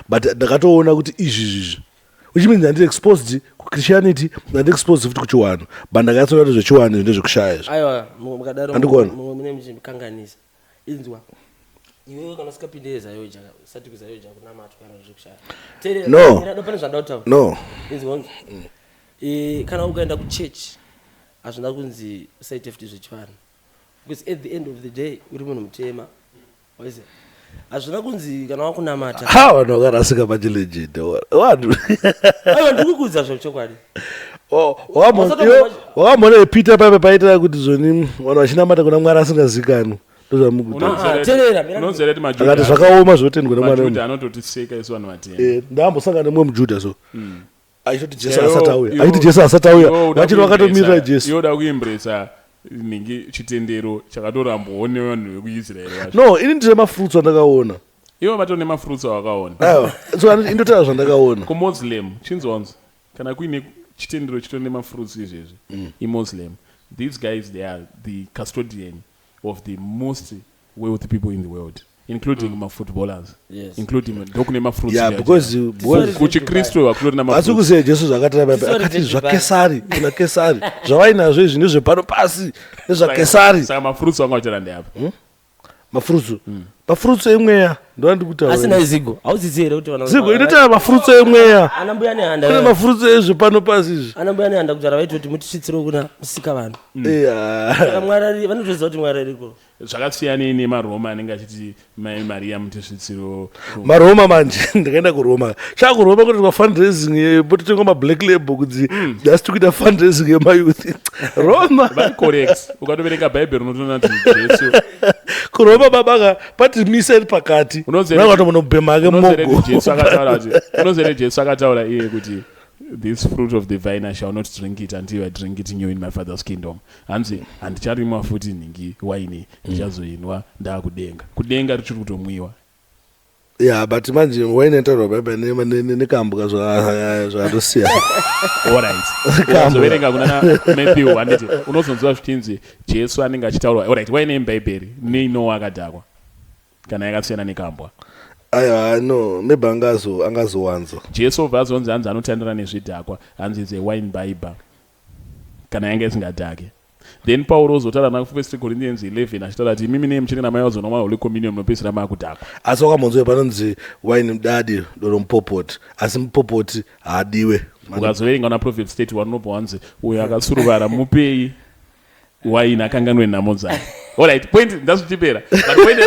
[SPEAKER 1] but ndakatoona kuti izvi which means ndiri exposed kuchristianity ndiri exposed futi kuchiwano but ndakatsoona kuti zvechiwano zvine zvekushaya izvi
[SPEAKER 2] aiwa mukadaro mune muchikanganisa inzwa iwe kana sikapindeza yoja sati kuzayoja kuna matu kana zvekushaya
[SPEAKER 1] no
[SPEAKER 2] pane zvandautaura
[SPEAKER 1] no
[SPEAKER 2] inzwa kana ukaenda kuchurch hazvina kunzi usaite futi zvechivanhu because at the end of the day uri munhu mutema waize hazvina kunzi kana wakunamata
[SPEAKER 1] vanhu vakarasika pachilegend vanhu
[SPEAKER 2] aiwa ndikukudza zvechokwadi
[SPEAKER 1] wakamona epita pape paitira kuti zvoni vanhu vachinamata kuna mwari asingazikanwi ndozvamukuakati zvakaoma zvotendwa nemwana
[SPEAKER 3] anototiseka isu vanhu vatema
[SPEAKER 1] ndambosangana nemumwe mujudha so achitoti jesu asati auya vachiri vakatomirira jesu
[SPEAKER 3] yoda kuimbresa ningi chitendero chakatorambwawo nevanhu vekuisraeri
[SPEAKER 1] no ini ndine mafruits andakaona
[SPEAKER 3] iwo vatone mafruits awakaona
[SPEAKER 1] so indotera zvandakaona
[SPEAKER 3] kumuslim chinzwanzi kana kuine chitendero chitone mafruits izvezvi imuslim these guys they are the custodian of the most wealthy people in the world including footballers including ndokune mafruits
[SPEAKER 1] because
[SPEAKER 3] kuchikristu wakulori
[SPEAKER 1] asi kuziya jesu zvakatira pape akati zvakesari kuna kesari zvavainazvo izvi ndezvepano pasi nezvakesari
[SPEAKER 3] saka mafruits wanga uchera ndeapa
[SPEAKER 1] mafruits emweya
[SPEAKER 2] asina zigo hauzizi here kuti
[SPEAKER 1] zigo inotaura mafruits emweya
[SPEAKER 2] anambuya nehanda
[SPEAKER 1] kune mafruits ezvepano pasi izvi
[SPEAKER 2] anambuya nehanda kutara vaiti kuti mutisvitsiro kuna musika vanhu saka mwari vanotoziva kuti mwari ariko
[SPEAKER 3] zvakasiyanei nemaroma anenge achiti mai mariya mutisvitsiro
[SPEAKER 1] maroma manje ndakaenda kuroma chakuroma kuti kwafundraising pototenga mablack label kuti asi tikuita fundraising yemayouth roma
[SPEAKER 3] correct ukatoverenga bhaibheri unotoona kuti jesu
[SPEAKER 1] kuroma babaka pati misa iri pakati unozotomunobhema ake mogo
[SPEAKER 3] unozere jesu akataura iye kuti this fruit of the vine I shall not drink it until I drink it new in my father's kingdom hanzi handicharimwa futi nhingi waini ndichazoinwa kudenga richiri kutomwiwa
[SPEAKER 1] but manje waine ntaurwa baba nekambuka zvakatosiya
[SPEAKER 3] zoverenga kunana Matthew anditi unozonziva zvichinzi jesu anenge achitaurwa alright waine mbhaibheri neinowa akadhakwa kana yakasiyana nekambwa
[SPEAKER 1] aiwa no maybe angazowanza
[SPEAKER 3] jesu obva azonzi hanzi anotandira nezvidhakwa hanzi is a wine bible kana yanga isingadhake then pauro ozotaura na 1 Corinthians 11 achitaura kuti imimi neye muchiri namai wazonwa holy communion munopedzisira maakudhakwa
[SPEAKER 1] asi wakamhonzwa panonzi wine mudadi doro mupopoti asi mupopoti haadiwe
[SPEAKER 3] ukazoverenga na prophet state wanobva wanzi uyo akasuruvara mupei waini akanganwe nhamo dzake alright point ndazvitipera but point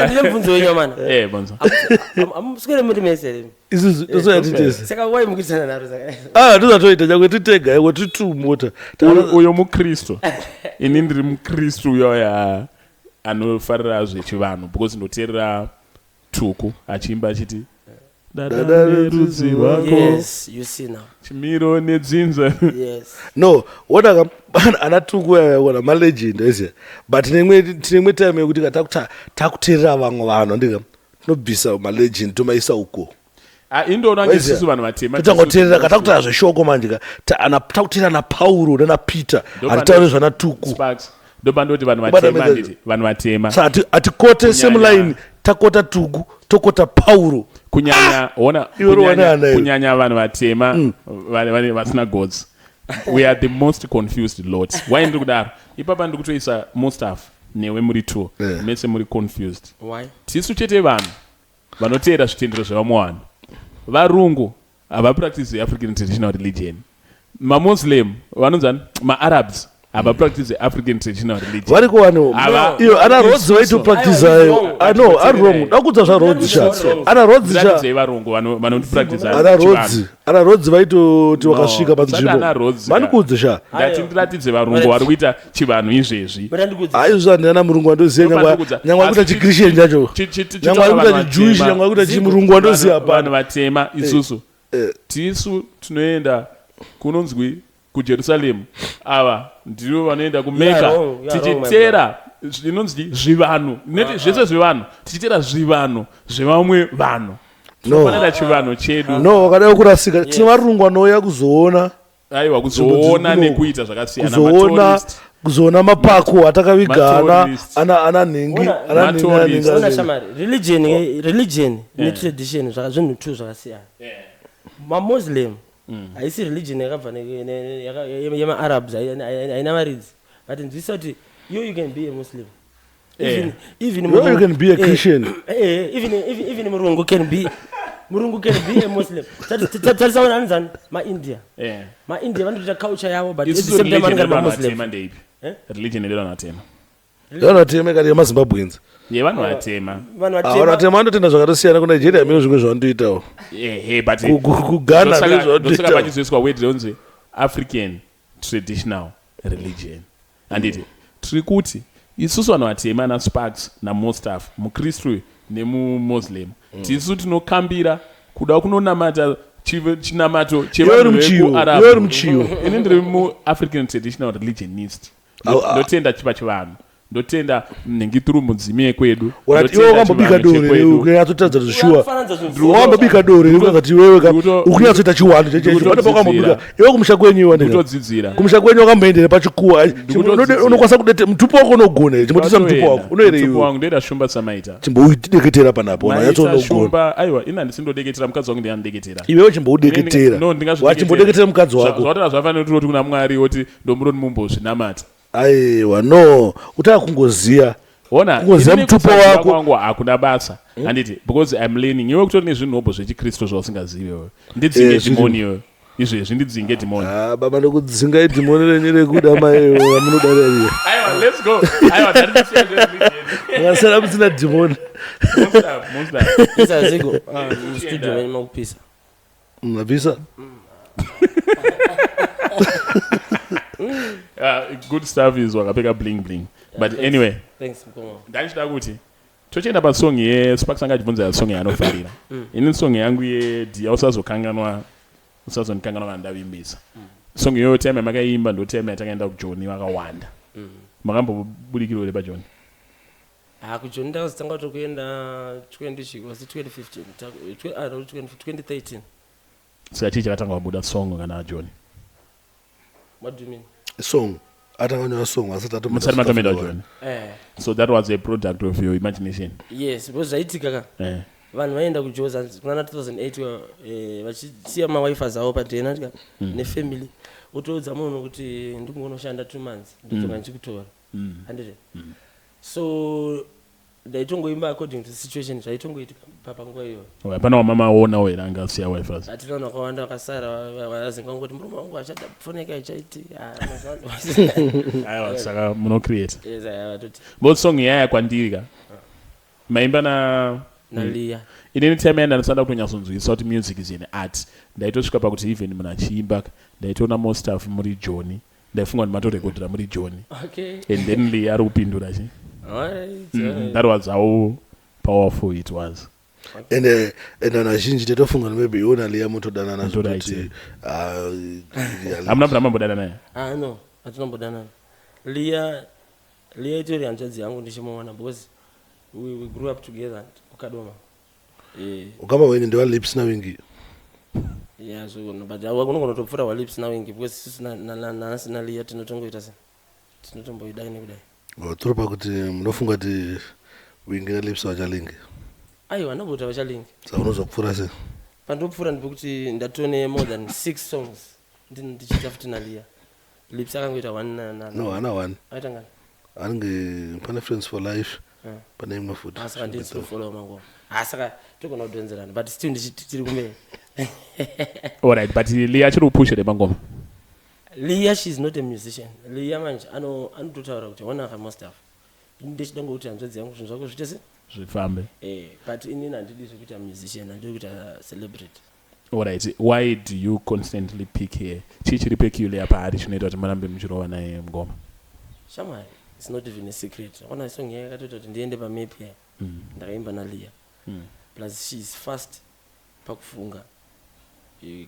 [SPEAKER 2] ndiyebvunzo wenyu mana
[SPEAKER 3] bonzo
[SPEAKER 2] amuswere muri mese
[SPEAKER 1] isusu tosayatitese
[SPEAKER 2] saka wai mukitana naro saka
[SPEAKER 1] ndozvatoita chakwe titega iwe titumota
[SPEAKER 3] uyo mukristu ini ndiri mukristu uyoya anofarira zvechivanhu because ndoteerera tuku achiimba achiti dada verudzi rwako chimiro nedzinza
[SPEAKER 1] no wodaka ana tuku yaona malegend aziya but tinemwe time yekuti takuteerera vamwe vanhu andika tinobvisa malegend tomaisa uko
[SPEAKER 3] indoona ngesisu vanhu vatema
[SPEAKER 1] titangoteerera katakuteera zveshoko manje takuteerera napauro nanapeter atitaure zvana tuku
[SPEAKER 3] ndopandoti vanhu vatema
[SPEAKER 1] atikote semulaini takota tuku tokota pauro
[SPEAKER 3] kunyanya vanhu vatema vasina gods we are the most confused lot why ndiri kudaro ipapa ndiri kutoisa Mostaff newe muri 2 mese muri confused
[SPEAKER 2] why
[SPEAKER 3] tisu chete vanhu vanoteera zvitendero zvevamwe vanhu varungu havapractice African traditional religion. MaMuslim vanonzani maArabs havapractice African traditional religion.
[SPEAKER 1] Variko vano iyo ana roads vaito practice ayo. I know are wrong. Dakudza zva roads sha. Ana roads sha.
[SPEAKER 3] Varungu vanopractice.
[SPEAKER 1] Ana roads vaito ti wakasvika panzvimbo. Vanokudza sha.
[SPEAKER 3] Ndatindiratidze varungu vari kuita chivanhu izvezvi.
[SPEAKER 1] Ayo zvandana murungu wandoziya nyangwa kuita chiChristian chacho. Nyangwa kuita chiJewish nyangwa kuita chimurungu wandoziya pa.
[SPEAKER 3] Vanhu vatema isusu. Tisu tunoenda kunonzwi kuJerusalem ava ndivo vanoenda kumeka tichitera zvinonzi zvivanhu neti zvese zvevanhu tichitera zvivanhu zvevamwe vanhu tinofanira chivanhu chedu
[SPEAKER 1] no wakadai kurasika tine varungu vanouya kuzoona
[SPEAKER 3] aiwa kuzoona nekuita zvakasiyana
[SPEAKER 1] kuzoona mapako atakavigana ana nhingi
[SPEAKER 2] religion netradition zvinhu two zvakasiyana. MaMuslim haisi religion yakabva yemaArabs haina maridzi but nzivisa kuti you can be a Muslim even
[SPEAKER 1] you can be a Christian
[SPEAKER 2] even murungu can be a Muslim. Tarisaona anzani maIndia vanoita culture yavo but
[SPEAKER 3] religion yedu vanatema
[SPEAKER 1] vanatema kati yemaZimbabweans
[SPEAKER 3] vanhu vatema
[SPEAKER 1] vanotenda zvakatosiyana kuNigeria meo zvimwe zvavandoitawo kuGhana
[SPEAKER 3] ndosaka pachizoiswa word ronzi African traditional religion handiti tiri kuti isusu vanhu vatema naSparks naMostaff muKristu nemuMuslim tisu tinokambira kuda kunonamata chinamato chevanhu ini ndiri muAfrican traditional religionist ndotenda chipa chivanhu ndotenda nhingituru mudzimi yekwedu
[SPEAKER 1] iwe wakambobika dore unyatsotaridza zvishuwa wakambobika dore ukati wewe ukunyatsoita chiwandu chechecho pane pakambobika iwe kumusha kwenyu
[SPEAKER 3] utodzidzira
[SPEAKER 1] kumusha kwenyu wakamboendera pachikuwa unokwanisa kudete mutupo wako unogona chimbotisa mutupo wako unoere iwe
[SPEAKER 3] wangu ndoida shumba samaita
[SPEAKER 1] chimboudeketera panapo unonyatsoonogona
[SPEAKER 3] aiwa ina ndisindodeketera mukadzi wangu ndianodeketera
[SPEAKER 1] iwewe chimboudeketera wachimbodeketera mukadzi wako
[SPEAKER 3] zvotara zvafanira kuti kuna Mwari woti ndomuroni mumbozvinamata
[SPEAKER 1] aiwa no utaka kungoziya
[SPEAKER 3] kungoziya mutupo wako wangu hakuna basa handiti because I'm learning iwe kutori nezvinhobho zvechiKristu zvausingazivi wewe ndidzinge dhimoni iwe izvezvi ndidzinge dhimoni
[SPEAKER 1] baba ndokudzinga idhimoni renyu rekuda maiwe amunodarariya
[SPEAKER 3] aiwa let's go aiwa
[SPEAKER 1] mwasara musina dhimoni
[SPEAKER 2] isaziko studio venye makupisa
[SPEAKER 1] mapisa
[SPEAKER 3] good stuff is wakapeka bling bling but anyway ndachida kuti tochienda pasong yeSparks anga achibvunza song yaanofarira ini song yangu yedia usazokanganwa usazonikanganwa kana ndavimbisa song iyoyo time yamakaimba ndo time yatakaenda kuJoni vakawanda makambobudikirwa uri paJoni
[SPEAKER 2] kuJoni ndakazotanga tokuenda 2013
[SPEAKER 3] saka chii chakatanga wabuda song kana Joni.
[SPEAKER 2] What do you mean?
[SPEAKER 1] Song.
[SPEAKER 3] Musari matomeda Joni. So that was a product of your imagination.
[SPEAKER 2] Yes, because zvaitika vanhu vaenda kuJoza kuna 2008 vachisiya mawife zavo padhena nefamily utoudza munhu kuti ndikungonoshanda 2 months nditoka ndichikutora handire so ndaitongoimba according to the situation zvaitongoitika panguva iyoyo
[SPEAKER 3] pana wamama aona wera angasiya wife
[SPEAKER 2] atinaona wakawanda wakasara vazinga ngoti murume wangu achada kufoneka ichaiti
[SPEAKER 3] aiwa saka muno create
[SPEAKER 2] yes aiwa
[SPEAKER 3] both song yaya kwandirika maimba
[SPEAKER 2] nalia
[SPEAKER 3] inini time yanda ndisanda kutonyasonzwisa kuti music is an art ndaitosvika pakuti even munhu achiimba ndaitoona Mostaff muri Joni ndaifunga kuti matorekodhera muri Joni and then Lia ari kupindura chi that was how powerful it was
[SPEAKER 1] and vanhu vazhinji tatofunga kuti maybe iona Lia motodanana zvekuti
[SPEAKER 3] hamuna mambodana naye
[SPEAKER 2] no hatinambodanana Lia itori hanzvadzi yangu ndichimuona because we grew up together kukadoma
[SPEAKER 1] ukama wenyu ndiwa lips na wingi
[SPEAKER 2] yeah so but unongonotopfuura wa lips na wingi because sisi na Lia tinotongoita se tinotomboidai nekudai
[SPEAKER 1] turi pakuti munofunga kuti wingi na lips vachalingi
[SPEAKER 2] aiwa nobota vachalingi
[SPEAKER 1] saka unozopfuura se
[SPEAKER 2] pandopfuura ndipekuti ndatone more than 6 songs ndichiita futi na Lia lips akangoita 1
[SPEAKER 1] no hana 1
[SPEAKER 2] aita ngani
[SPEAKER 1] anenge pane friends for life pane imwe futi
[SPEAKER 2] saka ndisifollow mango saka togona kudonzerana but still ndichitiri kumbe
[SPEAKER 3] Alright, but Leah chiri kupusha nepangoma.
[SPEAKER 2] Leah, she's not a musician. Leah manje anototaura kuti wanaka Mostaff. Ndechida ngokuti hanzvadzi yangu zvinhu zvako zvitese
[SPEAKER 3] Zvifambe.
[SPEAKER 2] but inini handidi zvekuita musician, handidi kuita celebrity.
[SPEAKER 3] Alright, why do you constantly pick here? Chiri peculiar paari chinoita kuti murambe muchirova naye mungoma.
[SPEAKER 2] Shamwari, it's not even a secret. Ona song yakatoita kuti ndiende pamap here. Ndakaimba naLeah. Plus she's fast pakufunga.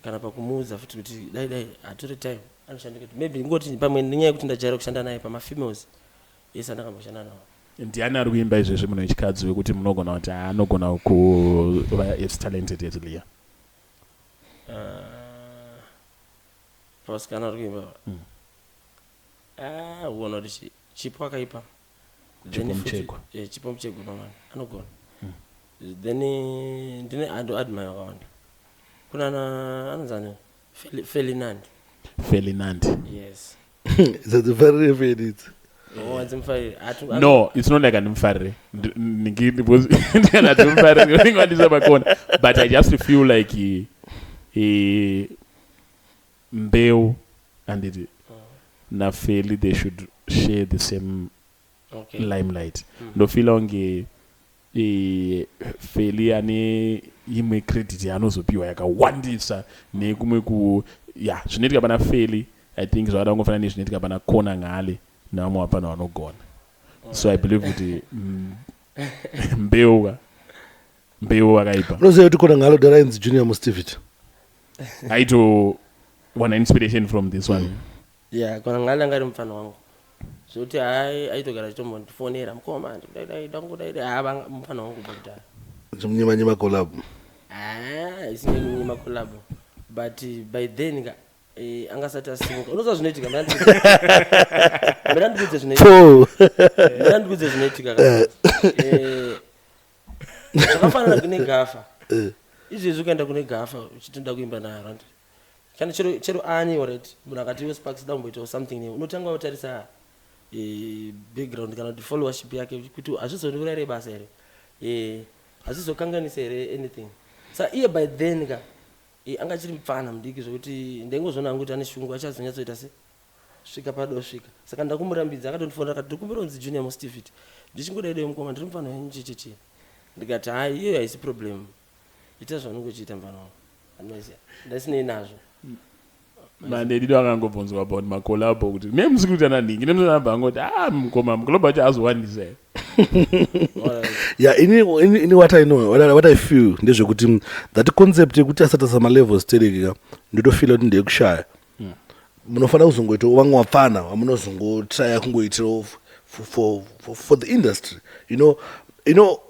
[SPEAKER 2] Kana pakumuudza futi kuti dai atore time anoshandika kuti maybe ngoti pamwe nenyaya yekuti ndajaira kushanda naye pamafemales yese andakamboshanda nawo.
[SPEAKER 3] Ndiani ari kuimba izvezvi muno wechikadzi wekuti munogona kuti anogona kuva as talented as Leah?
[SPEAKER 2] Pasikana ari kuimba uona kuti chipo akaipa chipo muchegwa pamwana anogona. Then ndine admire wakawanda. Kuna anozani Ferdinand. Yes.
[SPEAKER 1] That's very favorite.
[SPEAKER 3] No, it's not like an mfari. But I just feel like Mbeu and na Feli, they should share the same limelight. No feel onge Feli ane imwe credit yanozopiwa yakawandisa nekumwe ku zvinoitika pana Feli. I think zvada kungofanana nezvinoitika pana Kona ngale namo hapana vanogona. So I believe kuti mbeu wakaipa.
[SPEAKER 1] Unoziva kuti Kona ngale darainzi junior Mostaff.
[SPEAKER 3] Aito wana inspiration from this one.
[SPEAKER 2] Yeah, Kona ngale angari mfano wangu. Zvoti aitogara chitombofonera mukoma ndangudai mfano wangu pakudhara.
[SPEAKER 1] Nyima collab.
[SPEAKER 2] Isingenyima collab. But by then angasati asimuka. Unoziva zvinoitika mirandibudze zvinoitika. Zvakafanana kune Gafa. Izvezvi ukaenda kune Gafa uchitoda kuimba naye rand. Kana chero ani already munhu akati iwe Sparks damboita something new unotanga kutarisa background kana kuti followership yake kuti azvizondiurayire basa here azvizokanganisa here anything. Sa iye by then anga chiri mupfana mudiki zvokuti ndengozvona kuti ane shungu achazonyatsoita se svika padosvika. Saka ndakumurambidza akatondifonera akati ndikumbira kunzi junior Mostaff ndichingoda idei mukoma ndiri mufana wenyu chichichi. Ndikati hayi iyoyo haisi problem, ita zvaunongochiita mfana wangu ndasinei nazvo.
[SPEAKER 3] Mandedi wakangobvunzwa about makolabo kuti nemusi ana ningi nemusanamba angoti mukoma mukolabo acho azowandisa.
[SPEAKER 1] Yeah, ini what I know, what I feel ndezvekuti that concept yekuti asata sama levels tereka nditofila kuti ndekushaya. Munofanira kuzongoita vamwe vapfana vamunozongotraya kungoitira for the industry, you know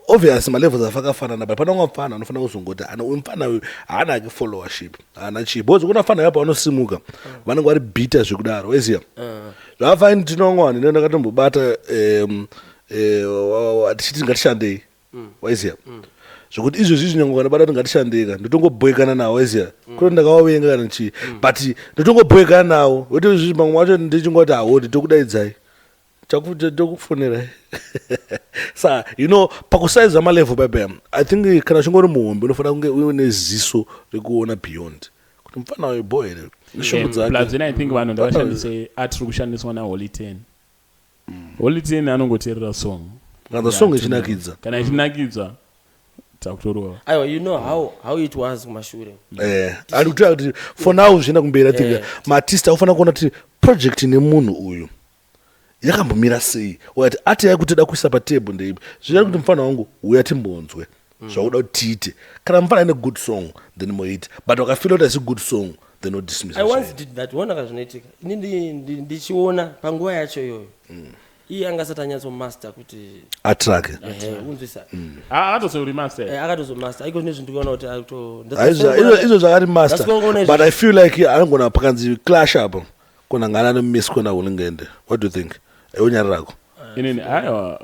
[SPEAKER 1] obviously my levels afakafanana but pana wapfana unofanira kuzongoti ana umfana uyu haana ke followership haana chipo bozo kuna fana yapa vanosimuka vanenge vari bita zvekudaro weziya zvafaini tinongwani nenda katombobata tichiti ngatishandei weziya zvokuti izvozvi zvinyango kana bata tingatishandeka ndotongobhoekana nawo weziya kuti ndakawavenga kana chii but ndotongobhoekana nawo woti izvi mamwe wacho ndichingoti hawoti tokudaidzai chakufonera sa pakusaiza malevel bebe I think kana chingori muhombe unofanira kunge une ziso rekuona beyond kuti mfana weboy ere nishongo dzake.
[SPEAKER 3] Plus I think vanhu ndavashandise atiri kushandiswa naHoly 10. Holy 10 anongoteerera song
[SPEAKER 1] kana song ichinakidza
[SPEAKER 3] kana ichinakidza takutorova.
[SPEAKER 2] Aiwa, you know how it was kumashure.
[SPEAKER 1] Ari kuti for now zvina kumbera tinga maartist aufanira kuona kuti project nemunhu uyu yakambomira sei wati ati yakutoda kuisa patable ndeipi zviri kuti mfana wangu uya timbonzwe zvakuda kuti tiite kana mfana ane good song then moita but wakafila kuti asi good song then no dismiss.
[SPEAKER 2] I once did that one akazvinoitika ini ndichiona panguva yacho iyoyo iye angasati anyatsomaster kuti
[SPEAKER 1] atrake
[SPEAKER 2] unzwisa
[SPEAKER 3] akatozoremaster
[SPEAKER 2] akatozomaster aiko zvinezvi ndikuona kuti
[SPEAKER 1] izvo zvakati master but I feel like anogona pakanzi clash apo kona ngana nemiss kona ulingende. What do you think? Eonyarako
[SPEAKER 3] inini aiwa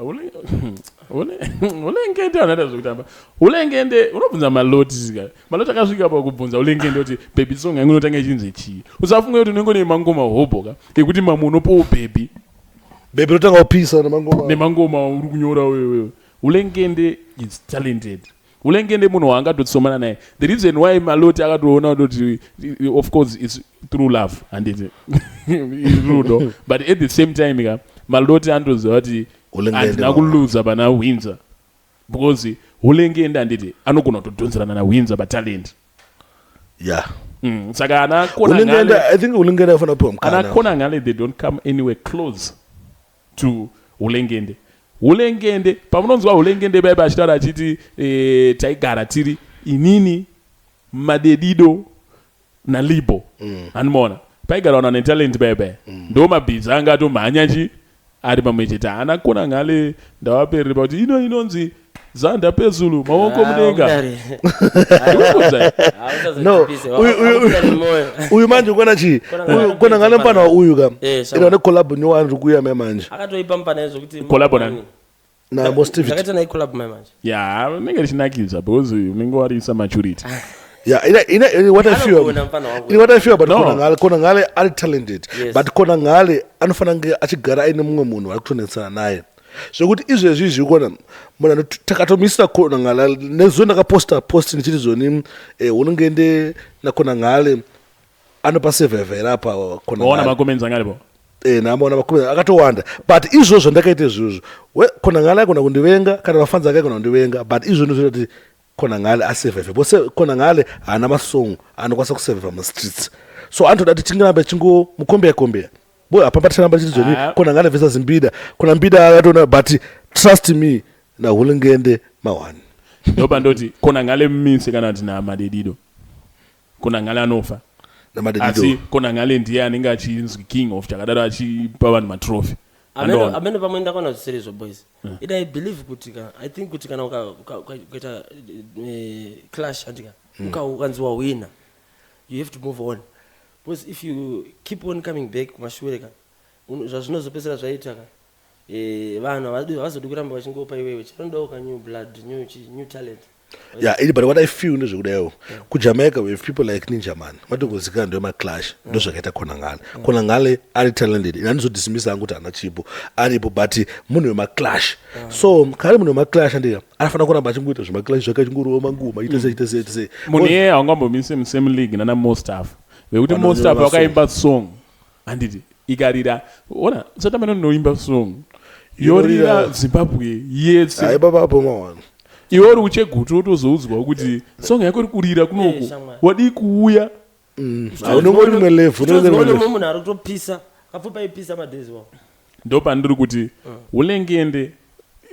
[SPEAKER 3] ulengende anoita zvekutamba ulengende unobvunza maloti akasvika pa kubvunza ulengende kuti baby song yangu inotanga ichinzi chii usafunge kuti unenge nemangoma hoboka ekuti mamwe unopowo baby
[SPEAKER 1] notanga kupisa
[SPEAKER 3] nemangoma uri kunyora wewe ulengende is talented ulengende munhu waangatotsomana naye. The reason why maloti akatoona kuti of course it's through love handiti rudo, but at the same time ka maloti andoziva kuti handina kuluza pana Windsor because ulengende handiti anogona kutodhonzerana na Windsor patalent.
[SPEAKER 1] Yeah.
[SPEAKER 3] Saka anakona ngale,
[SPEAKER 1] I think ulengende afana pwa mkana.
[SPEAKER 3] Anakona ngale they don't come anywhere close to ulengende. Ulengende pamunonzwa ulengende baba achitara achiti taigara tiri inini madedido na libo anmona paigara wana talent baba ndo mabhiza anga to manyachi ari pamwecheta anakona ngale ndawaperi kuti inonzi zanda pezulu maoko mudenga.
[SPEAKER 1] No, uyu manje kona chi kona ngale mpana wa uyu kam ina ne collab ni wantu kuya manje
[SPEAKER 2] akatoipa mpana ezo kuti
[SPEAKER 3] collab
[SPEAKER 1] na Mostaff
[SPEAKER 2] zakati na collab manje.
[SPEAKER 3] Yeah, nenge chinakiza because unenge warisa maturity.
[SPEAKER 1] Yeah, what I feel about kona ngale are talented, but kona ngale anofana nge achigara ine mumwe munhu ari kutonetsana naye. So kuti izvezvi zvikona muna takatomisa kona ngala nezo ndakaposta post ndichiti zoni unongende na kona ngale anopa survey apa kona ngale.
[SPEAKER 3] Ona makomenza ngalepo.
[SPEAKER 1] Naamona makomenza akatowanda, but izvozvo ndakaita izvozvo kona ngale akona kundivenga kana vafanzi ake akona kundivenga, but izvo ndizvo kuti kona ngale asurvey bose kona ngale haana masong anokwanisa kusurvey mustreets. So antoda kuti tingaramba chingo mukombeya boy apa patiramba chiti zoni kona ngale versus Mbida kona Mbida akatona, but trust me na hulengende mawani
[SPEAKER 3] ndoba ndoti kona ngale mmise kana kuti na madedido kona ngale anofa
[SPEAKER 1] na madedido
[SPEAKER 3] asi kona ngale ndiye anenge achinzwi king of chakadaro achipa vanhu matrophy.
[SPEAKER 2] Amene pamwenda kona series of boys. I believe kuti I think kuti kana ukaita clash andika ukanziwa winner, you have to move on. Because if you keep on coming back kumashure ka zvazvinozopesera zvaita ka vanhu vazodi kuramba vachingopa iwewe chirondoka new blood new talent.
[SPEAKER 1] Yeah, but what I feel ndezvekudayo kuJamaica we have people like Ninja Man matogozikana ndo maclash ndo zvakaita kona ngale ari talented inanizodismisa angu kuti ana chipo aripo, but munhu wemaclash. So kare munhu wemaclash andika anafana kuramba achingoita zvemaclash zvakachingorova nguma itese
[SPEAKER 3] munhu iye haungambomise musame league nana Mostaff vekuti Mostaff wakaimba song handiti ikarira ona satamano noimba song yorira Zimbabwe yese
[SPEAKER 1] aibabapo mawani
[SPEAKER 3] iwe uri uchegutu wotozoudzwa kuti song yako iri kurira kunoku wadi kuuya
[SPEAKER 1] unongori rimwe levu
[SPEAKER 2] munhu ari kutopisa kapfupa ipisa madhezi wao
[SPEAKER 3] ndo pandiri kuti ulengende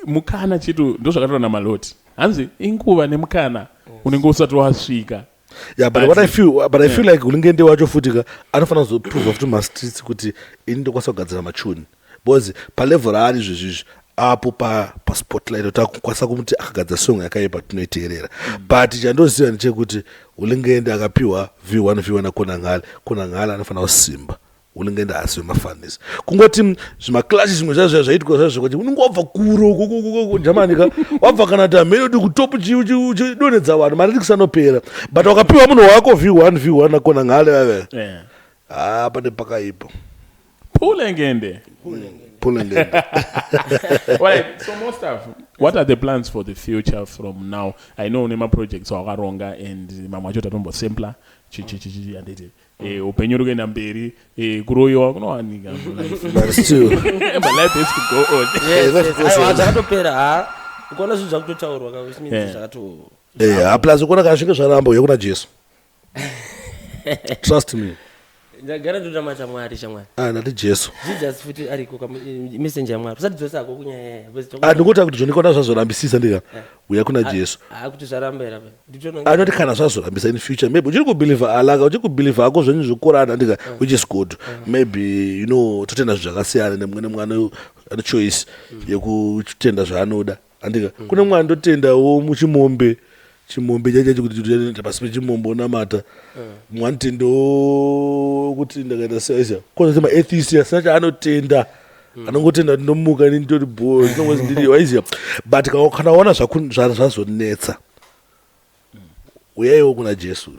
[SPEAKER 3] mukana chitu ndo zvakataura namaloti hanzi inguva nemukana unenge usati wasvika.
[SPEAKER 1] Yeah, but what I feel like ulengende wacho futika anofana kuzoprove kuti mastreets kuti ini ndokwanisa kugadzira machuni because palevel raari zvezvizvi apo paspotlight takukwanisa kumuti akagadzira song yakaipa tinoiteerera, but chandoziva ndechekuti ulengende akapiwa v1 kona ngale anofana kusimba ulengende asi wemafanisi kungoti zvimaklashi zvimwe zvazvo zvaitwa zvazvo kuti unenge wabva kuro jamanika wabva kana kuti medu kutopu chidonedza vanhu mari tikisanopera, but wakapiwa munhu wako v1 nakona ngale vave pane pakaipo
[SPEAKER 3] ulengende. Right, so Mostaff, what are the plans for the future from now? I know Nema projects are wakaronga and mamwacho tatombo simpler anditi upenyu uri kuenda mberi kuroyiwa kunowanika
[SPEAKER 1] but still
[SPEAKER 3] my life has to go on.
[SPEAKER 2] zvakatopera ukaona zvinhu zvakutotaurwa zvakato
[SPEAKER 1] plus ukuona kana zvinge zvaramba uye kuna Jesu trust me
[SPEAKER 2] ndagara ndotamacha Mwari shamwari
[SPEAKER 1] ndati Jesu
[SPEAKER 2] Jesus futi ariko messenger ya Mwari usati dzosako kunyaya
[SPEAKER 1] ndikuta kuti zvondikona zvazorambisisa ndika uya kuna Jesu
[SPEAKER 2] kuti zvarambira
[SPEAKER 1] anoti kana zvazorambisa in future maybe uchiri kubelieve alaka uchiri kubelieve ako zvenyu zvikorana ndika which is good maybe totenda zvinhu zvakasiyana nemwe nemwana ane choice yekutenda zvaanoda andika kune mwana ndotendawo muchimombe chacho kuti pasi pechimombe unamata mwanitendo kuti ndakaenda seizia kwanza ma-atheist asina chaanotenda anongotenda ndinomuka ndintori ndinongozindiri waiziya, but kana waona zvazonetsa uyaiwo kuna Jesu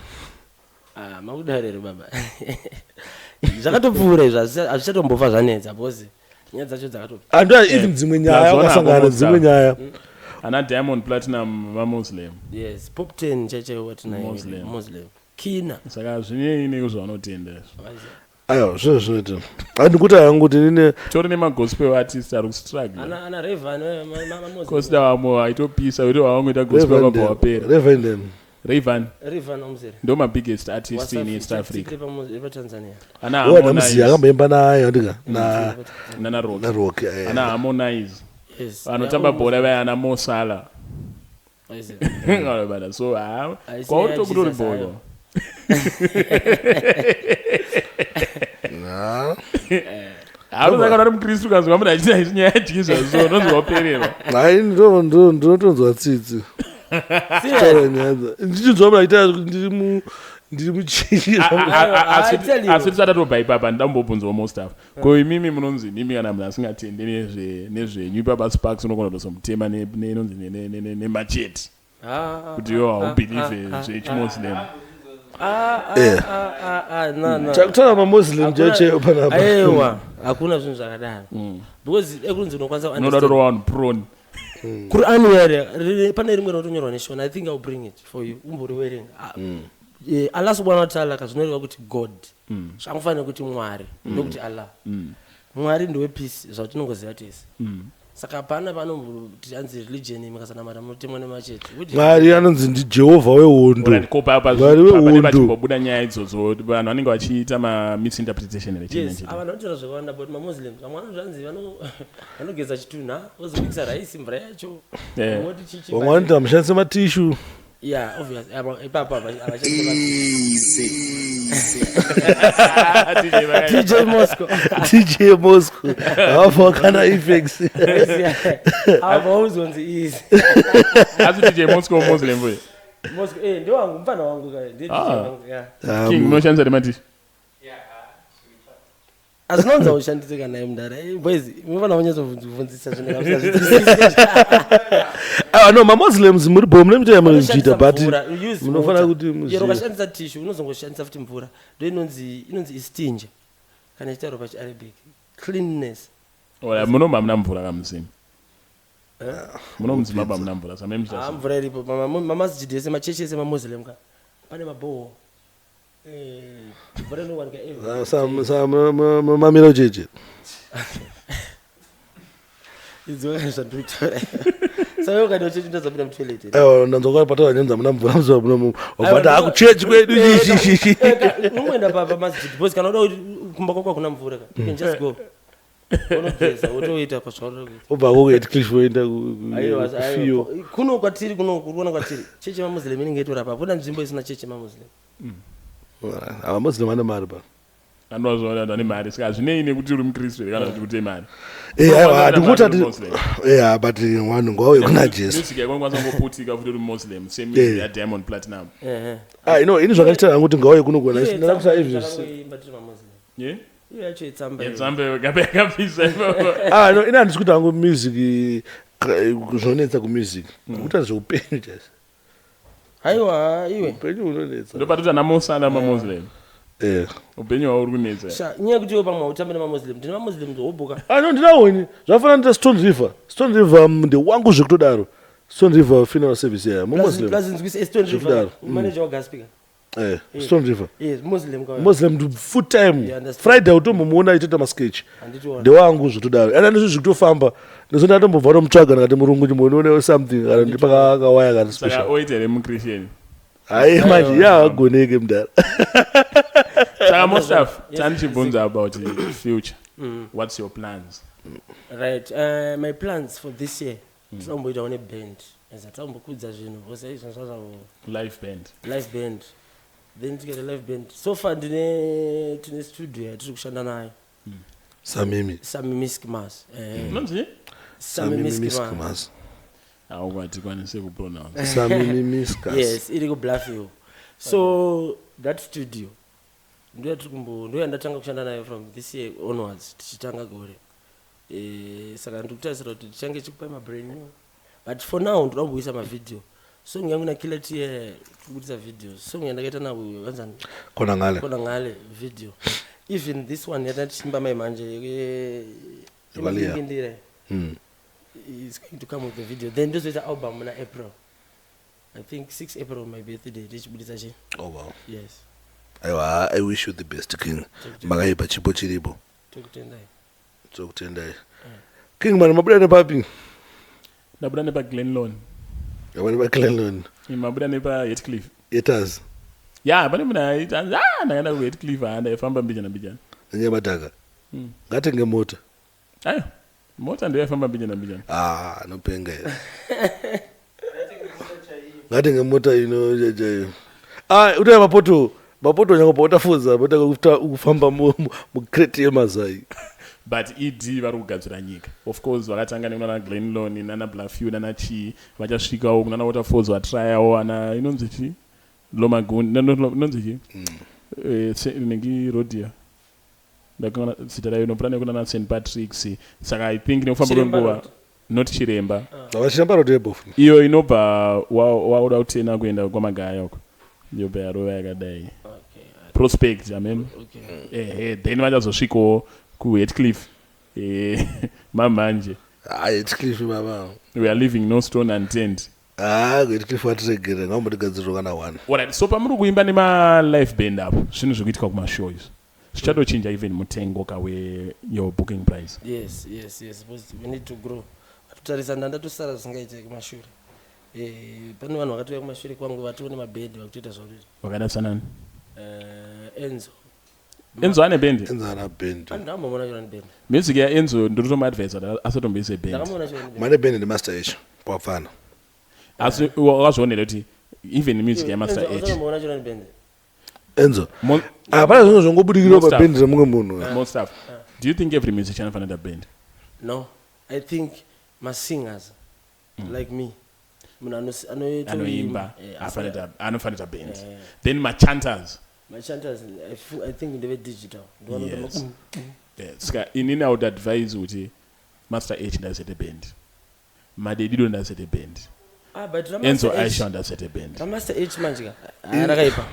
[SPEAKER 2] makudarere baba zvakatopfuura izvo hazvichatombova zvanetsa because nyaya dzacho dzakatopfuura
[SPEAKER 1] even dzimwe nyaya wakasangana dzimwe nyaya
[SPEAKER 3] ana diamond platinum vamuslim.
[SPEAKER 2] Yes, pop 10 cheche watinayo
[SPEAKER 3] Muslim.
[SPEAKER 2] Muslim. Kina.
[SPEAKER 3] Saka zvineine kuzvanotenda.
[SPEAKER 1] Ayo, zvinoita. Andikuti hangu kuti nine
[SPEAKER 3] tori nemagospel artist ari kustruggle.
[SPEAKER 2] Ana Revan Muslim.
[SPEAKER 3] Kosta wamo aitopisa kuti wawangoita gospel vabva wapera. Revan
[SPEAKER 2] Omzere.
[SPEAKER 3] ndo biggest artist in East Africa.
[SPEAKER 2] Tanzania.
[SPEAKER 3] Ana
[SPEAKER 1] Harmonize akamboimba nayo ndika
[SPEAKER 3] na
[SPEAKER 1] rock.
[SPEAKER 3] Ana Harmonize.
[SPEAKER 2] Yes.
[SPEAKER 3] Anotamba bhora vaya ana Mosala. So kwauto kutori bhora. Hapo mukristu kazwa muna achina chinyaya chizwa so nozwaperera.
[SPEAKER 1] Hayi ndotonzwa tsitsi. Ndichizwa muna ita ndiri muchini.
[SPEAKER 3] Asi tisatatoba ipapa ndambobvunzwa Mostaff. Ko imimi munonzi nimi kana munhu asingatendi nezvenyu ipapa sparks unogona kutozomutema nenonzi nemacheti. Kuti iwo haubhilive zvechimuslim.
[SPEAKER 2] No.
[SPEAKER 1] Chakutara mamuslim cheche panapa.
[SPEAKER 2] Aiwa, hakuna zvinhu zvakadaro. Because ekunzi unokwanisa
[SPEAKER 3] unoda toro one prone.
[SPEAKER 2] Quran here pane rimwe rinotonyorwa neshona. I think I'll bring it for you. Umboriwerenga. Allah subhanahu wa ta'ala kazvinoreva kuti God. Zvamufanira kuti Mwari, ndokuti Allah. Mwari ndiwe peace zvatinongoziva tese. Saka pana panombuti anzi religion makasanamata mutemwa nemachete.
[SPEAKER 1] Mwari anonzi ndi Jehovha wehondo.
[SPEAKER 3] Mwari wehondo. Pachibobuda nyaya idzodzo vanhu vanenge vachiita misinterpretation
[SPEAKER 2] rechina. Yes, ava vanotera zvakawanda but mamuslims vamwe vanozvanzi vanogeza chitunha vozobikisa raisi mvura yacho.
[SPEAKER 1] Vamwe vanoti hamushandise matishu.
[SPEAKER 2] Yeah, obvious. Papa,
[SPEAKER 1] DJ Moscow. Hapo kana effects.
[SPEAKER 2] Hapo always on the easy.
[SPEAKER 3] As DJ Moscow Muslim boy.
[SPEAKER 2] Moscow ndio wangu mfano wangu kae. Ndio DJ wangu. Yeah.
[SPEAKER 3] King mnoshanza rimati.
[SPEAKER 2] Azinonza ushandise kana mdara. Boys, mfano wanyezo vunzisa zvine.
[SPEAKER 1] No, ma-Muslims muri bomu nemita munochita but munofanira kuti
[SPEAKER 2] yero kashandisa tishu unozongoshandisa futi mvura ndo inonzi istinja kana chitauro pachiarabic cleanness.
[SPEAKER 3] Munomba muna mvura kamusini. Munomuzimba muna mvura samemita.
[SPEAKER 2] Mvura iripo mamasjid ese machechi ese mamuslim ka pane maboho. Mvura inowanika every.
[SPEAKER 1] Mamiro cheche.
[SPEAKER 2] Izwa zvandikutora. Sayo kana uchechi ndazapinda mutoilet.
[SPEAKER 1] Ndanzokwara patara nyenza muna mvura muzwa wabata akuchechi kwedu.
[SPEAKER 2] Umwenda papa masjid boss kana uda kumba kwako kuna mvura ka. You can just go. Unogeza utoita pasvauro. Ubva
[SPEAKER 1] kokuti cliff woenda
[SPEAKER 2] ku kuno kwatiri kuona kwatiri. Chechi mamuslim inenge itora papa. Kuna nzvimbo isina chechi mamuslim.
[SPEAKER 1] Muslim ane mari pa.
[SPEAKER 3] Andozona ndane mari saka zvineine kuti uri mukristu kana kuti kuti mari.
[SPEAKER 1] Ndikuti but one ngowe kuna Jesu.
[SPEAKER 3] Music yakwanisa ngokutika kuti uri Muslim same ya Diamond Platinum.
[SPEAKER 1] Ini zvakachita kuti ngowe kunogona ndakusa evidence.
[SPEAKER 2] Yeah? Yeah, actually it's Zambia.
[SPEAKER 3] It's Zambia kapisa.
[SPEAKER 1] No, ina ndisikuti hangu music kuzonetsa ku music. Kuti zveupenyu chase.
[SPEAKER 2] Aiwa, iwe.
[SPEAKER 1] Upenyu unonetsa.
[SPEAKER 3] Ndo patuta namusana ma-Muslim. Upenyu wauri kunetsa.
[SPEAKER 2] Nyaya kuti pamwe utambe nemamuslim. Ndine mamuslim ndobuka.
[SPEAKER 1] No, ndinaoni. Zvafana ndi Stone River. Stone River ndewangu zvekutodaro. Stone River funeral service ya Muslim.
[SPEAKER 2] Plus nzwise Stone River. Manager wagaspeaker.
[SPEAKER 1] Stone River.
[SPEAKER 2] Yes, Muslim kwa.
[SPEAKER 1] Muslim full time. Friday utombomuona ichita masketch. Ndewangu zvekutodaro. Ana ndizvo zvekutofamba. Ndizonda ndombobva nomutsvaga ngati murungu chimuone something kana ndipakawaya kana special.
[SPEAKER 3] Saka oitere muChristian.
[SPEAKER 1] Hayi manje yagoneke mdala.
[SPEAKER 3] Saka Mostaff, tanchibvunza about the future. What's your plans?
[SPEAKER 2] Right, my plans for this year. Tinomboita one band. Tizombokudza zvinhu vose izvo zvazvo.
[SPEAKER 3] Live band. Then
[SPEAKER 2] to get a live band. So far tine studio tiri kushanda nayo. Samimi Skimas.
[SPEAKER 3] Nonzi?
[SPEAKER 2] Samimi Skimas.
[SPEAKER 3] Awati kwanise kupronounce.
[SPEAKER 1] Samimi Skimas.
[SPEAKER 2] Yes, iri kuBluffville. So that studio ndo ndatanga kushanda nayo from this year onwards tichitanga gore. Saka ndikutarisira kuti tichange chikupa brand new. But for now ndomboisa video. Song yangu na kila tie kubudisa videos. Song yandakaita na wanzani
[SPEAKER 1] kona
[SPEAKER 2] ngale video. Even this one yatachimba mai manje
[SPEAKER 1] ndire.
[SPEAKER 2] is going to come with the video. Then this is the album in April. I think 6 April my birthday.
[SPEAKER 1] Oh wow.
[SPEAKER 2] Yes.
[SPEAKER 1] I wish you the best, King. Magaipa chipo chiripo.
[SPEAKER 2] Tokutendai.
[SPEAKER 1] King man, mabuda ne papi.
[SPEAKER 3] Nabuda ne pa Glenlone.
[SPEAKER 1] Yabani ba Glenlone.
[SPEAKER 3] Mabuda ne pa Heathcliff.
[SPEAKER 1] Yetas.
[SPEAKER 3] Yeah, bani mna naenda ku Heathcliff anda efamba mbijana mbijana.
[SPEAKER 1] Nye mataka. Ngati ngemota.
[SPEAKER 3] Ayo. Mota ndio efamba mbijana mbijana.
[SPEAKER 1] Nopenga. Ngati ngemota ino utaya mapoto nyango utafuza bota kufamba mu crate yemazai.
[SPEAKER 3] But ED vari kugadzira nyika. Of course vakatangana nana Glenlone nana Blackfew nana Chi vachasvikawo kunana Waterfalls vatryawo ana inonzi chi Lomagun inonzi chi nengi Rodia ndakana zita rayo nopurane kunana St Patrick's. Saka I think nekufamba kwenguva not Chiremba
[SPEAKER 1] avachiramba rodebo
[SPEAKER 3] iyo inobva wauda kutena kuenda kwamagaya uko yobva yarova yakadai Prospect amen. Then vachazosvikawo ku Heathcliff mamanje.
[SPEAKER 1] Heathcliff baba.
[SPEAKER 3] We are leaving no stone unturned.
[SPEAKER 1] Heathcliff watigere ngambodegadzirwa kana one.
[SPEAKER 3] Alright, so pamuri kuimba nema live band up zvinhu zvikuitika kuma shows. Zvichadochinja even mutengo kawe your booking price.
[SPEAKER 2] Yes, because we need to grow. Tutarisa ndanda tosara zingaite kuma show. Pane vanhu vakatouya kuma show kwangu vatone maband vakutoita zvavo.
[SPEAKER 3] Wakada sanani?
[SPEAKER 2] Enzo
[SPEAKER 3] ane band.
[SPEAKER 1] Enzo ana band.
[SPEAKER 2] Andamona yona band.
[SPEAKER 3] Music ya Enzo ndotoma advisor asatombeise band.
[SPEAKER 2] Ndakamona chona.
[SPEAKER 1] Mane band ndi Master H pafana.
[SPEAKER 3] Asi wakazvionera kuti even music ya Master H.
[SPEAKER 2] Ndakamona chona band.
[SPEAKER 1] Enzo. Apana zvinhu zvongobudikira pa band remumwe munhu.
[SPEAKER 3] Mostaff. Do you think every musician anofana band?
[SPEAKER 2] No. I think my singers like me.
[SPEAKER 3] Anoimba anofanira band. Then my chanters.
[SPEAKER 2] My chanters, I think they're digital.
[SPEAKER 3] Yes. Yes. Inini I would advise kuti Master H does a band. Madedido does a band.
[SPEAKER 2] But
[SPEAKER 3] Enzo Aisha does a band.
[SPEAKER 2] Master H manjika. Arakaipa.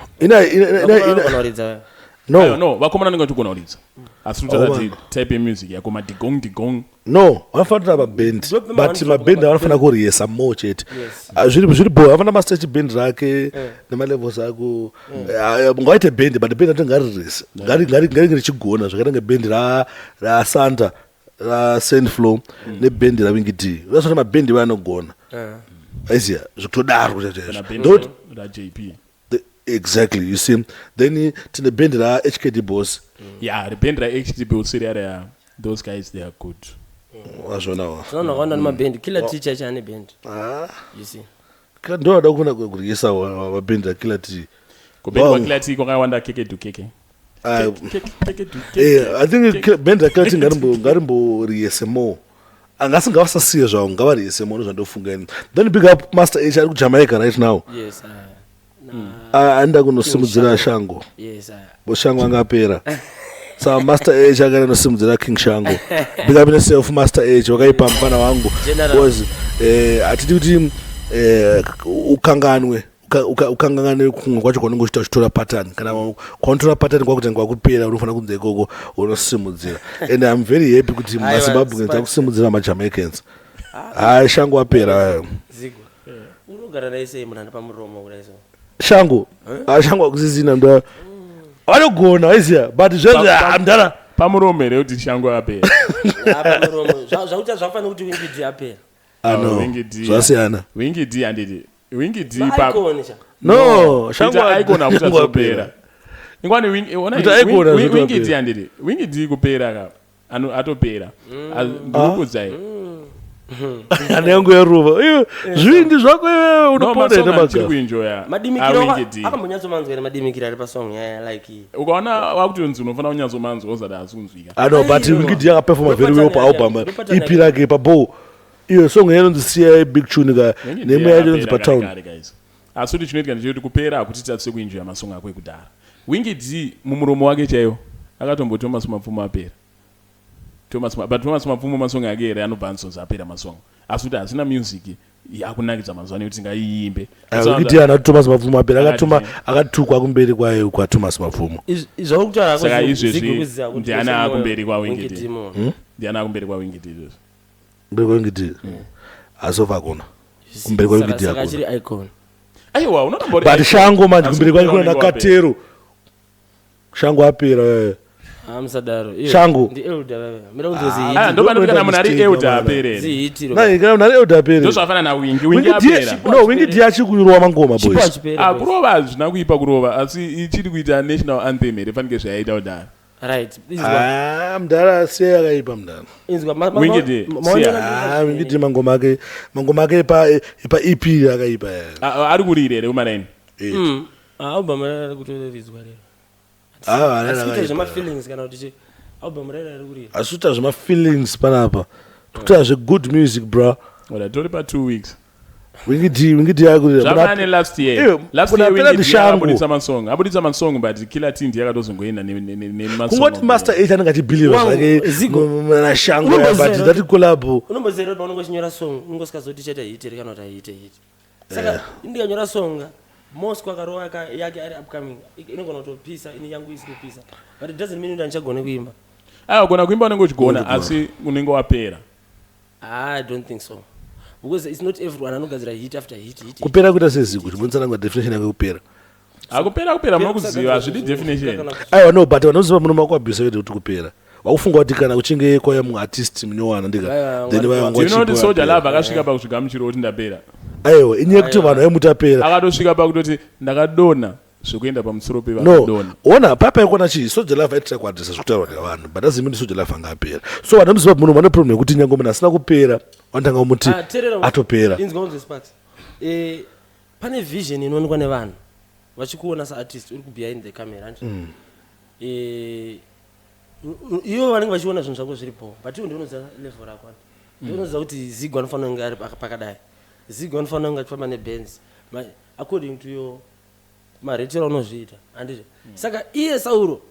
[SPEAKER 1] No,
[SPEAKER 3] vakomana ninga tukona uridza. Asitutati type of music yako madigong.
[SPEAKER 1] No, vanofanira aba band. But maband vanofanira kuriyesa more chete. Zviri bo havana Master H band rake nemalevels ako. Ngaite band but band ngaririsa. Ngari richigona zvakaita band ra Santa ra Sandflow ne band ra Wingity. Vasona maband vanogona. Aisiya zvitodaro
[SPEAKER 3] kuti ra JP.
[SPEAKER 1] Exactly, you see. Then to the band ra HKD boss.
[SPEAKER 3] Yeah, the band ra HKD boss those guys they are good.
[SPEAKER 1] Wazvonawo.
[SPEAKER 2] Tinoona my band killer teacher chane band. You see.
[SPEAKER 1] Kila ndo adakuna kuriyesa wa band ra killer teacher.
[SPEAKER 3] Kubendwa killer teacher kwakawanda keke to keke.
[SPEAKER 1] I think band ra killer teacher ngarimbo riyese more. Angasingavasasiye zvawo ngavariyese more zvandofunga. Then big up Master H ari kuJamaica right now.
[SPEAKER 2] Yes.
[SPEAKER 1] Anda kunosimudzira Shango.
[SPEAKER 2] Yes.
[SPEAKER 1] Boshango angapera. Sa Master H akana nosimudzira King Shango. Big up yourself Master H wakaipa mpana wangu. Because atiti kuti ukanganwe kumwe kwacho kwanenge uchita chitora pattern kana control pattern kwakuti ngwakupera unofana kunze ikoko unosimudzira. And I'm very happy kuti maZimbabweans akusimudzira maJamaicans. Shango apera.
[SPEAKER 2] Zigo. Unogara naise munhu pamuromo kudaiso.
[SPEAKER 1] Shango akusisina ndo vanogona aisiya but zvezve amdara
[SPEAKER 3] pamuromere kuti Shango apera
[SPEAKER 2] zvakuita zvafanira kuti Wingity apera
[SPEAKER 1] zvasiyana
[SPEAKER 3] Wingity handiti Wingity
[SPEAKER 1] no Shango
[SPEAKER 3] aikona kuti azopera ingwani Wingity handiti Wingity kupera ka atopera ndikukudzai
[SPEAKER 1] ana yangu yaruva zvindi zvako unopona
[SPEAKER 3] nemaga
[SPEAKER 2] madimikiro akambonyatsomanzwa madimikiro ari pasong like
[SPEAKER 3] ukaona wakutonzi unofana kunyatsomanzwa ozada asunzwika
[SPEAKER 1] no but Wingity yakaperforma very well paalbum EP rake pabo iyo song yanonzi siya big tune ka nemwe yanonzi patown
[SPEAKER 3] asi kuti chinoitika ndechekuti kupera akuti tatsekuinjoya masong ako ekudhara Wingity mumuromo wake chaiwo akatombo Thomas Mapfumo apera but Thomas Mapfumo masong ake here anobva ansonzi apera masong asi kuti hazina music yakunakidza mazuva nekuti ngaiimbe
[SPEAKER 1] kuti ana Thomas Mapfumo apera akatukwa kumberi kwayo kwa Thomas Mapfumo
[SPEAKER 3] saka izvezvi ndiana akumberi kwa Wingity ndiana akumberi kwa Wingity izvezvi
[SPEAKER 1] mberi kwa Wingity Asofa kona. Kumbere kwa video
[SPEAKER 2] saka chiri icon.
[SPEAKER 3] Aiwa unotombori.
[SPEAKER 1] But shango manje kumbere kwa kuna nakatero. Shango apera.
[SPEAKER 2] Amsadaro.
[SPEAKER 1] Shango.
[SPEAKER 2] Ndi elder baba. Mira unzozi.
[SPEAKER 3] Ndo pano kana munali elder apere.
[SPEAKER 2] Zihitiro.
[SPEAKER 1] Na kana munali elder apere.
[SPEAKER 3] Ndo swafana na wingi apera.
[SPEAKER 1] No, wingi diachi kurowa mangoma boys.
[SPEAKER 3] Kurowa zvinakuipa kurowa asi ichiri kuita national anthem ere fanike zvaita kudaro.
[SPEAKER 2] Right. This is what.
[SPEAKER 1] Mdala siya akaipa mdala.
[SPEAKER 2] Inzwa
[SPEAKER 3] Wingi di.
[SPEAKER 1] Wingi di mangoma ake pa EP akaipa.
[SPEAKER 3] Ari kurire ere kumaneni.
[SPEAKER 2] Album rara kutorizwa lero. Asita zvema feelings kana kuti album rara ari kurira.
[SPEAKER 1] Asita zvema feelings panapa. Tuta zve good music bro.
[SPEAKER 3] Ola tori pa 2 weeks.
[SPEAKER 1] Wingi di yakurira.
[SPEAKER 3] Zvamane last year. Last year wingi di abuditsa masong but kila tindi yakatozongoenda nemasong.
[SPEAKER 1] Kungoti Master 8 anengati believers like na shango ya but that collab.
[SPEAKER 2] Unombozera kuti unongoshinyora song ungosikazokuti cheta hit kana kuti hit. Saka ndikanyora song most kwakarowa yake ari upcoming inogona kutopisa ini yangu isinopisa but it doesn't mean kuti andichagone kuimba.
[SPEAKER 3] Gona kuimba unenge uchigona asi unenge wapera.
[SPEAKER 2] I don't think so. Because it's not everyone anogadzira hit after hit.
[SPEAKER 1] Kupera kuita sezi kuti munsana kwa definition yake kupera.
[SPEAKER 3] Kupera munokuziva azvidi definition.
[SPEAKER 1] Aiwa no but vanoziva muno makuabvisa kuti kupera. Wakufunga kuti kana kuchinge kwaya mu artist munyowana ndika then vayangwa.
[SPEAKER 3] You know the soldier love akasvika pakusvika muchiro kuti ndapera.
[SPEAKER 1] Aiwa inye kuti vanhu vaimutapera.
[SPEAKER 3] Akatosvika pakutoti ndakadona zvekuenda pamusoro pevakadona.
[SPEAKER 1] No, ona papa ikona chi soldier love aitira kuadresa zvekutaura nevanhu but doesn't mean soldier love angapera. So vanhu muziva muno vane problem yekuti nyange munhu asina kupera wandanga umuti atopera.
[SPEAKER 2] Inzwa unzwe sparks. Pane vision inoonekwa nevanhu vachikuona saartist uri behind the camera ivo vanenge vachiona zvinhu zvako zviripo but ivo ndinoziva level rako ndinoziva kuti Zigo anofanira kunge ari pakadai. Zigo anofanira kunge achifamba nebands according to your maretero unozviita handiti. Saka iye Sauro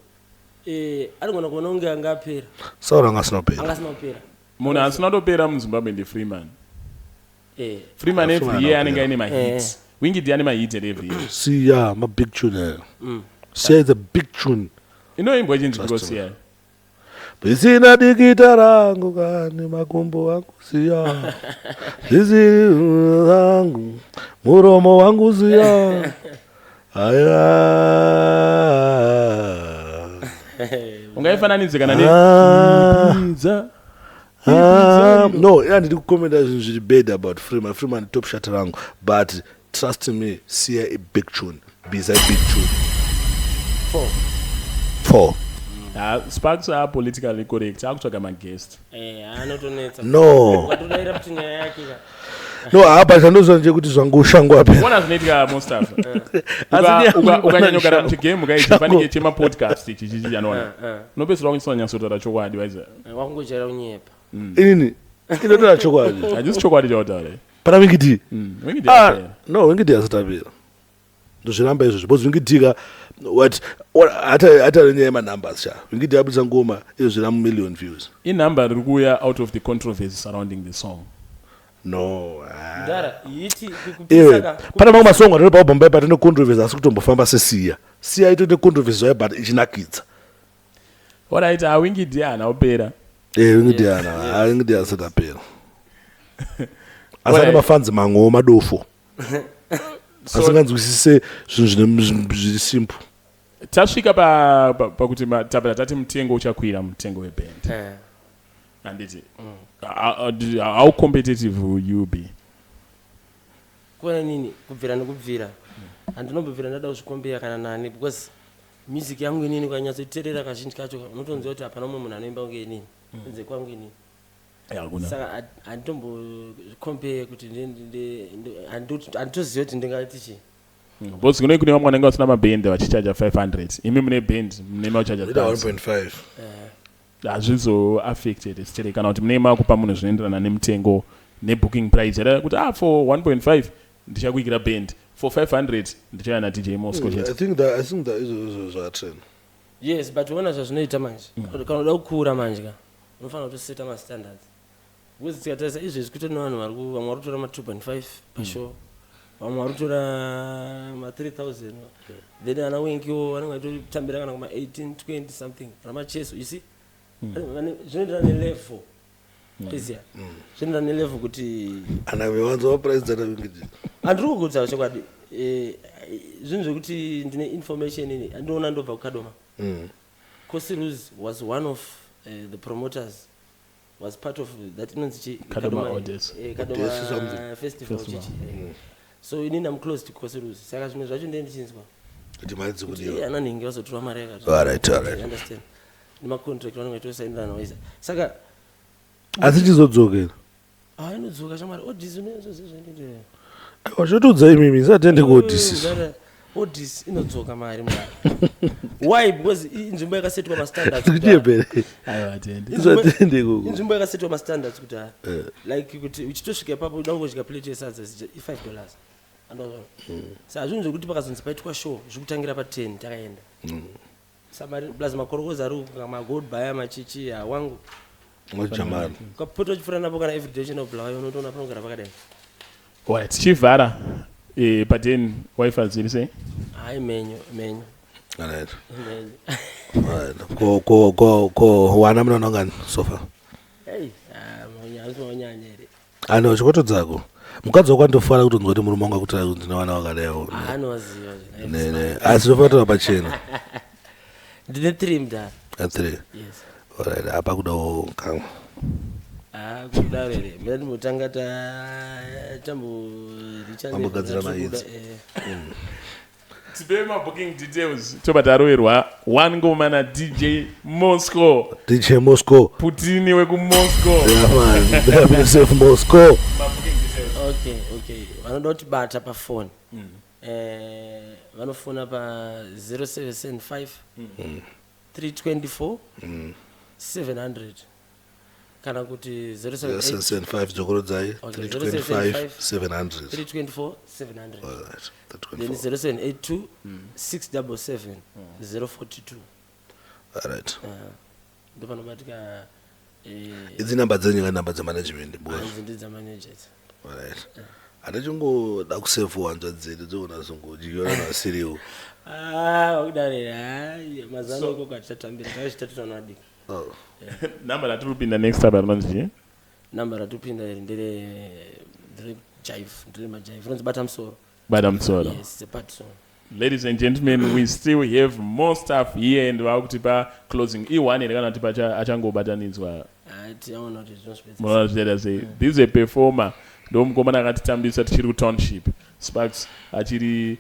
[SPEAKER 2] anogona kuona kunge angapera.
[SPEAKER 1] Sauro angasina kupera.
[SPEAKER 3] Munhu asina kutopera muZimbabwe ndi Freeman. Freeman every year anenge aine mahits. Wingi ndi ane mahits every year.
[SPEAKER 1] Siya ma big tune. Siya is a big tune.
[SPEAKER 3] Inoimbwa chinzi because Siya.
[SPEAKER 1] Bisina digita rangu kani makumbo wangu siya. Zizi rangu muromo wangu siya. Aya.
[SPEAKER 3] Ungaifananidze kana ne pizza.
[SPEAKER 1] No, I need to comment as bad about Freeman top shot rangu, but trust me, see a big tune. Biza big tune. 4.
[SPEAKER 3] Sparks are politically correct. Akutsvaga ma guest.
[SPEAKER 2] Anotonetsa.
[SPEAKER 1] No.
[SPEAKER 2] Watodaira kuti nyaya yake.
[SPEAKER 1] No, apa zvanozwa nje kuti zvangu shango apa.
[SPEAKER 3] Wona zvinoitika Mostaff. Ukanyanyogara muchigame ukaifanike chema podcast ichi anoona. Unopesera kunyanya sotara chokwadi waiza.
[SPEAKER 2] Wakungochera unyepa.
[SPEAKER 1] Inini? Inotora chokwadi.
[SPEAKER 3] Ajisi chokwadi chautare.
[SPEAKER 1] Pana wingidi.
[SPEAKER 3] Wingidi.
[SPEAKER 1] No, wingidi asatapira. Ndozviramba izvo because wingidika what hata nyema numbers cha. Wingidi abudza ngoma izvo zvina million views.
[SPEAKER 3] Number riri kuuya out of the controversy surrounding the song.
[SPEAKER 1] No.
[SPEAKER 2] Dara yiti kupisaka.
[SPEAKER 1] Pana mamwe masongo atinopa Bombay but ine controversy asi kutombofamba sesiya. Siya itoite controversy zvayo but ichinakidza.
[SPEAKER 3] Alright, Wingidi ana opera.
[SPEAKER 1] Wingidi ana, Wingidi asatapera. Asana mafanzi mango madofo. Asinganzwisise zvinhu zviri simple.
[SPEAKER 3] Tasvika pakuti tabata tati mutengo uchakwira mutengo weband. Handiti. How competitive will you be?
[SPEAKER 2] Kuona nini kubvira nekubvira. Andinombobvira ndada kuzvikombeya kana nani because music yangu inini kwanyatsoiterera kazhinji kacho unotonziva kuti hapana mumwe munhu anoimba kunge inini. Nze kwangu inini. Saka anditombokompeye kuti anditoziva kuti ndingati chii.
[SPEAKER 3] Bosi kune vamwe vanenge vasina mabhende vachichaja 500. Imi mune band munema kuchaja
[SPEAKER 1] 1.5.
[SPEAKER 3] Hazvizo affected still kana kuti munema kupa munhu zvinoenderana nemutengo nebooking price era kuti for 1.5 ndichakuikira band for 500 ndichayana DJ Moscow.
[SPEAKER 1] I think that is a trend.
[SPEAKER 2] Yes, but uona zvazvinoita manje. Kana uda kukura manje ka unofanira kutoseta ma standards. Because tikatarisa izvi zvikuita nevanhu vamwe vari kutora ma 2.5 pashow. Vamwe vari kutora ma 3000. Then ana wenkiwo vanenge vachitotambira kana kuma 18 20 something. Ramacheso you see. Zvinoenderana nelevel. iziya zvinoenda nelevel kuti
[SPEAKER 1] ana vewanza waprice ngiti
[SPEAKER 2] andiri kugutsa chokwadi zvinhu zvekuti ndine information ini andinoona ndobva kukadoma Kosiru's was one of the promoters, was part of that Kadoma festival. So I'm close to Kosiru's. Saka zvimwe zvacho ndichinzwa
[SPEAKER 1] kuti mari dzikudiwa
[SPEAKER 2] ana ningi vazotora mari yakati.
[SPEAKER 1] Alright.
[SPEAKER 2] Understand. Nima contract vanenge tosainira nawo isa. Saka
[SPEAKER 1] asi chizodzoka
[SPEAKER 2] inodzoka chamari odisi unozo zvendindira.
[SPEAKER 1] Wachotudza imimi isatende kuodisi.
[SPEAKER 2] Odisi inodzoka mari mara. Why? Because inzvimbo yakasetwa mastandards.
[SPEAKER 1] Ndipere.
[SPEAKER 3] Ayo atende.
[SPEAKER 1] Isatende kuko.
[SPEAKER 2] Inzvimbo yakasetwa mastandards kuti like kuti uchitosvika ipapo udangosvika plate yesadza $5. Andozvo. Saka zvinhu zvekuti pakazonzi paitwa show zvikutangira pa10 takaenda. Samari plasma korokoza ari kama gold buyer machichi wangu.
[SPEAKER 1] Jamani.
[SPEAKER 2] Kapoto chifura napo kana everyday chinoblawa unotoona panogara pakadai.
[SPEAKER 3] Alright, chivhara pa10 wifi dziri sei?
[SPEAKER 2] Hai menyo.
[SPEAKER 1] Alright. Ko wana munoona ngani so far?
[SPEAKER 2] Hey, monyanyere.
[SPEAKER 1] Ano chikoto dzako. Mukadzi wakandofara kuti ndoti murume wanga kuti ndine wana wakadaiwo.
[SPEAKER 2] Anoziva.
[SPEAKER 1] Ne. Asi tofatira pachena.
[SPEAKER 2] Ndine 3 mda.
[SPEAKER 1] 3.
[SPEAKER 2] Yes.
[SPEAKER 1] Alright, apa kudawo kamwe.
[SPEAKER 2] Kudarere. Mina ndimutanga tambo richane.
[SPEAKER 1] Ambogadzira idzi.
[SPEAKER 3] Today my booking details. Tobataroerwa one ngoma na DJ Moscow.
[SPEAKER 1] DJ Moscow.
[SPEAKER 3] Putini weku Moscow.
[SPEAKER 1] Yeah man, they have yourself Moscow.
[SPEAKER 3] My booking details.
[SPEAKER 2] Okay. Vanoda kuti bata pa phone. Vanofona pa 0775 324 700. Kana kuti
[SPEAKER 1] 0775 dzokorodzai 325 700.
[SPEAKER 2] 324 700.
[SPEAKER 1] Alright.
[SPEAKER 2] Then 0782 677 042.
[SPEAKER 1] Alright.
[SPEAKER 2] Ndopanobatika
[SPEAKER 1] idzi namba dzenyu kana namba dzemanagement boss.
[SPEAKER 2] Ndidza managers.
[SPEAKER 1] Alright. Andichingoda kusave wanzwa dzedu dzona zongojiona nasiriwo.
[SPEAKER 2] Wakudare mazano iko katatambira tachitatoona diki.
[SPEAKER 1] Oh.
[SPEAKER 3] Number that will be in the next time around.
[SPEAKER 2] Number ratupinda ndere jive, ndere majive. Friends batam so. Yes, it's a part song.
[SPEAKER 3] Ladies and gentlemen, we still have more stuff here and wakutipa closing. I1 ndikana tipa achango batanidzwa.
[SPEAKER 2] Tiaona kuti zvinoswedza.
[SPEAKER 3] Mona say this is a performer. Ndomkomana akatitambisa tichiri township. Sparks achiri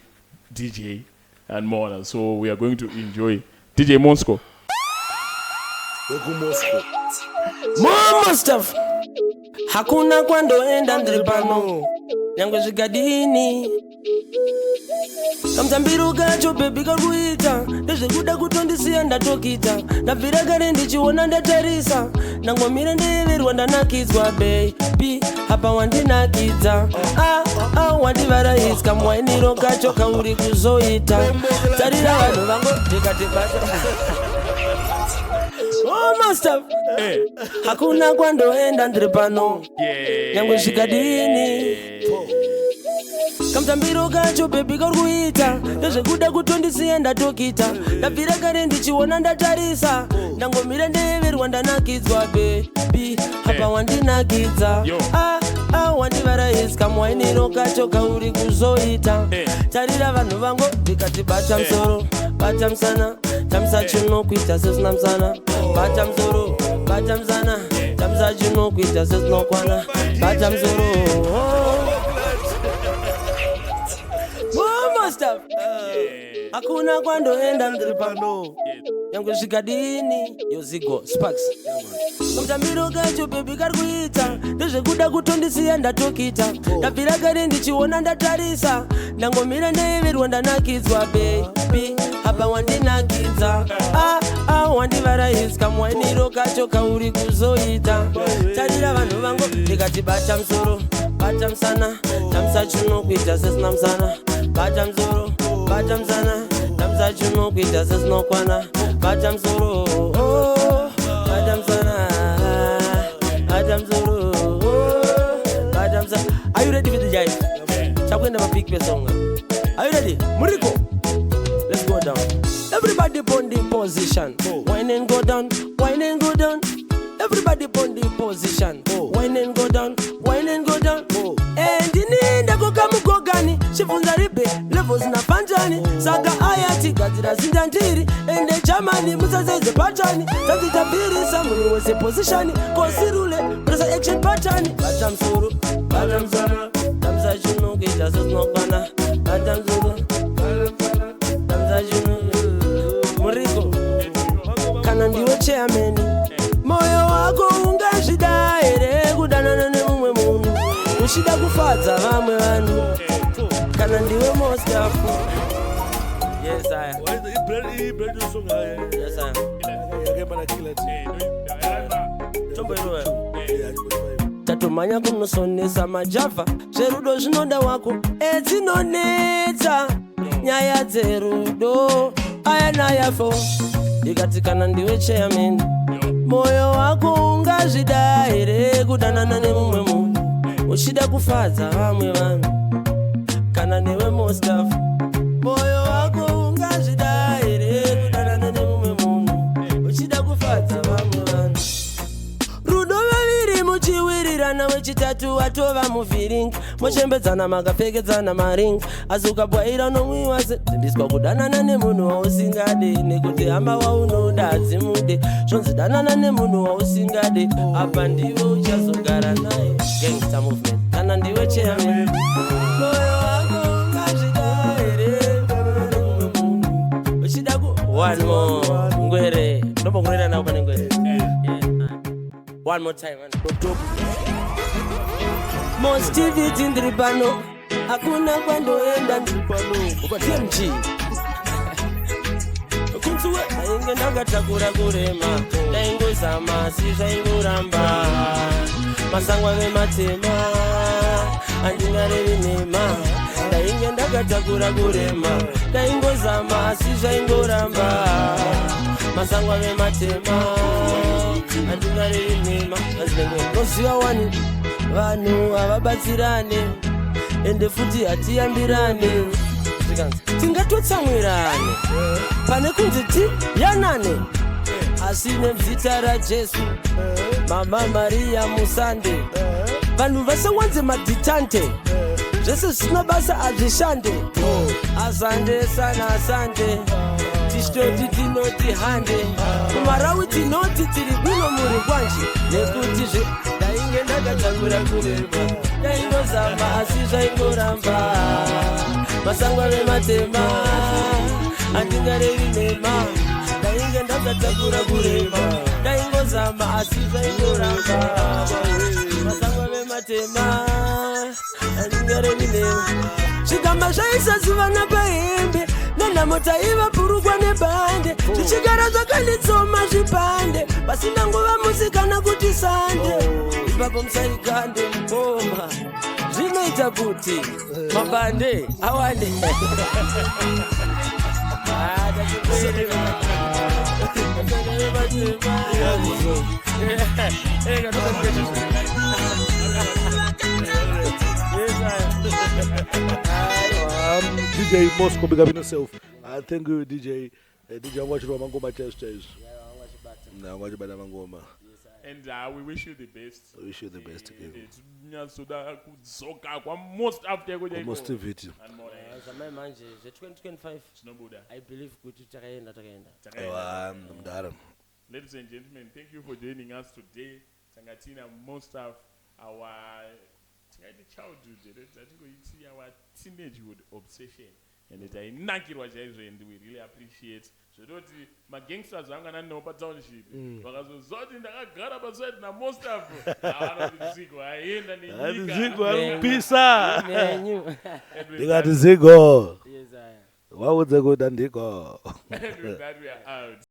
[SPEAKER 3] DJ and more. So we are going to enjoy DJ Moscow.
[SPEAKER 2] Mostaff hakuna kwandoenda ndiri pano nyangwe zvigadini kamtambiro kacho bebi kakuita ndezvekuda kutondisiya ndatokita ndabvira kare ndichiona ndatarisa nangomira ndeyeverwa ndanakidzwa baby apa wandinakidza wandivaraisika mwainiro kacho kauri kuzoita tarira vanhu vangu ndikatibata Mostaff hakuna kwandoenda ndiri pano nyangwe zvikadini kamtambiro kacho bebi kakuita ndezvekuda kutondisiya ndatokita ndabvira kare ndichiona ndatarisa ndangomira ndeyeverwa ndanakidzwa bebi apa wandinakidza wandivaraisika mwainiro kacho kauri kuzoita tarira vanhu vangu ndikati bata musoro bata musana tamisa chinokuita sesina musana bata musoro bata musana tamisa chinokuita sesinokwana bata musoro Mostaff hakuna kwandoenda ndiri pano nyangwe zvikadini yozigo Sparks kamtambiro kacho bebi kari kuita ndezvekuda kutondisiya ndatokita ndabvira kare ndichiona ndatarisa ndangomira ndeyeverwa ndanakidzwa bebi apa wandinakidza wandivaraisika mwainiro kacho kauri kuzoita tarira vanhu vangu ndikati bata musoro bata musana tamisa chinokuita sesina musana bata musoro bata musana tamisa chinokuita sesinokwana bata musoro bata musana bata musoro bata musana. Are you ready for the jive? Chakwenda ma big song. Are you ready? Muriko. Let's go down. Everybody on the position. Wine and go down, wine and go down. everybody on the position. Wine and go down, wine and go down. And ininda kukamugogani, chifunza ribe, levels na panjani. Saga ayati, gazira zindandiri. And the Germany, musazeze patani. Tanti tabiri, samuru was a position. Kosirule, presa action patani. Batam suru, tamza juno, gita sos no kana. Batam suru, tamza juno, muriko. Kana ndiwe chairman. Moyo wako ungashidai kudanana nemumwe munhu ushida kufadza vamwe vanhu kana ndiwe Mostaff. Yes I am. Why the bread song? Yes I am. Tatomanya kunosonesa majava zverudo zvinoda wako edzinonetsa nyaya dzerudo aya nayafo ikati kana ndiwe chairman moyo wako ungazvida here kudanana nemumwe munhu uchida kufadza vamwe vanhu kana newe Mostaff. Moyo wako ungazvida here kudanana nemumwe munhu uchida kufadza vamwe vanhu. Rudo vaviri muchiwirirana wechitatu watova muvhiringi moshembedzana makapfekedzana maringi asi ukabwaira unomwiwa sedzindiswa kudanana nemunhu wausingade nekuti hama waunoda hadzimude zvonzi danana nemunhu wausingade apa ndiwe uchazogara naye. Gangster movement kana ndiwe chairman moyo wako ungazvida here uchida ku one more ngwere ndombongurera nawo pane ngwere. One more time, man. Most TV ndripano hakuna kwandoenda ndripano ukatia mchi kunzuwe ainge ndakatakura kurema ndaingozama si zvaingoramba masangwa vematema andingarevi nema ndainge ndakatakura kurema ndaingozama si zvaingoramba masangwa vematema andingarevi nema noziva wani vanhu havabatsirane ende futi hatiyambirane tingatotsamwirane pane kunzi tiyanane asi nemzita raJesu mama Maria musande vanhu vasawanze madhitante zvese zvisina basa hazvishande asande sana asande tishitoti tinoti hande kumarawi tinoti tiri kuno muri kwanji nekuti ndainge ndakatakura kurema ndaingozama asi zvaingoramba masangwa vematema andingarevi nema ndainge ndakatakura kurema ndaingozama asi zvaingoramba masangwa vematema andingarevi nema zvikamba zvaisazivana pahembe nanamota ivapurukwa nebhande zvichigara zvakanditsoma zvipande pasina nguva musikana kuti sande ipapo musaigande mukoma zvinoita kuti mabande awande.
[SPEAKER 1] DJ Moscow, big up in yourself. Thank you, DJ. DJ, I'm watching Mangoma Chase. Yeah, I'm watching Mangoma.
[SPEAKER 3] And we wish you the best.
[SPEAKER 1] We wish you the best again.
[SPEAKER 3] Most
[SPEAKER 1] of it.
[SPEAKER 2] Manje 2025 I believe kuti takaenda.
[SPEAKER 3] Ladies and gentlemen, thank you for joining us today. Tangatina Mostaff, our childhood, our teenagehood obsession. And it I nakirwa chaizvo and we really appreciate. So don't my gangsters vangana nopa township. Vakazozoti ndakagara paside na Mostaff. Zigo aenda nenyika.
[SPEAKER 1] Zigo arupisa.
[SPEAKER 2] Ndikati
[SPEAKER 1] Zigo. Yes I. Why would they go dandiko?
[SPEAKER 3] That we are out.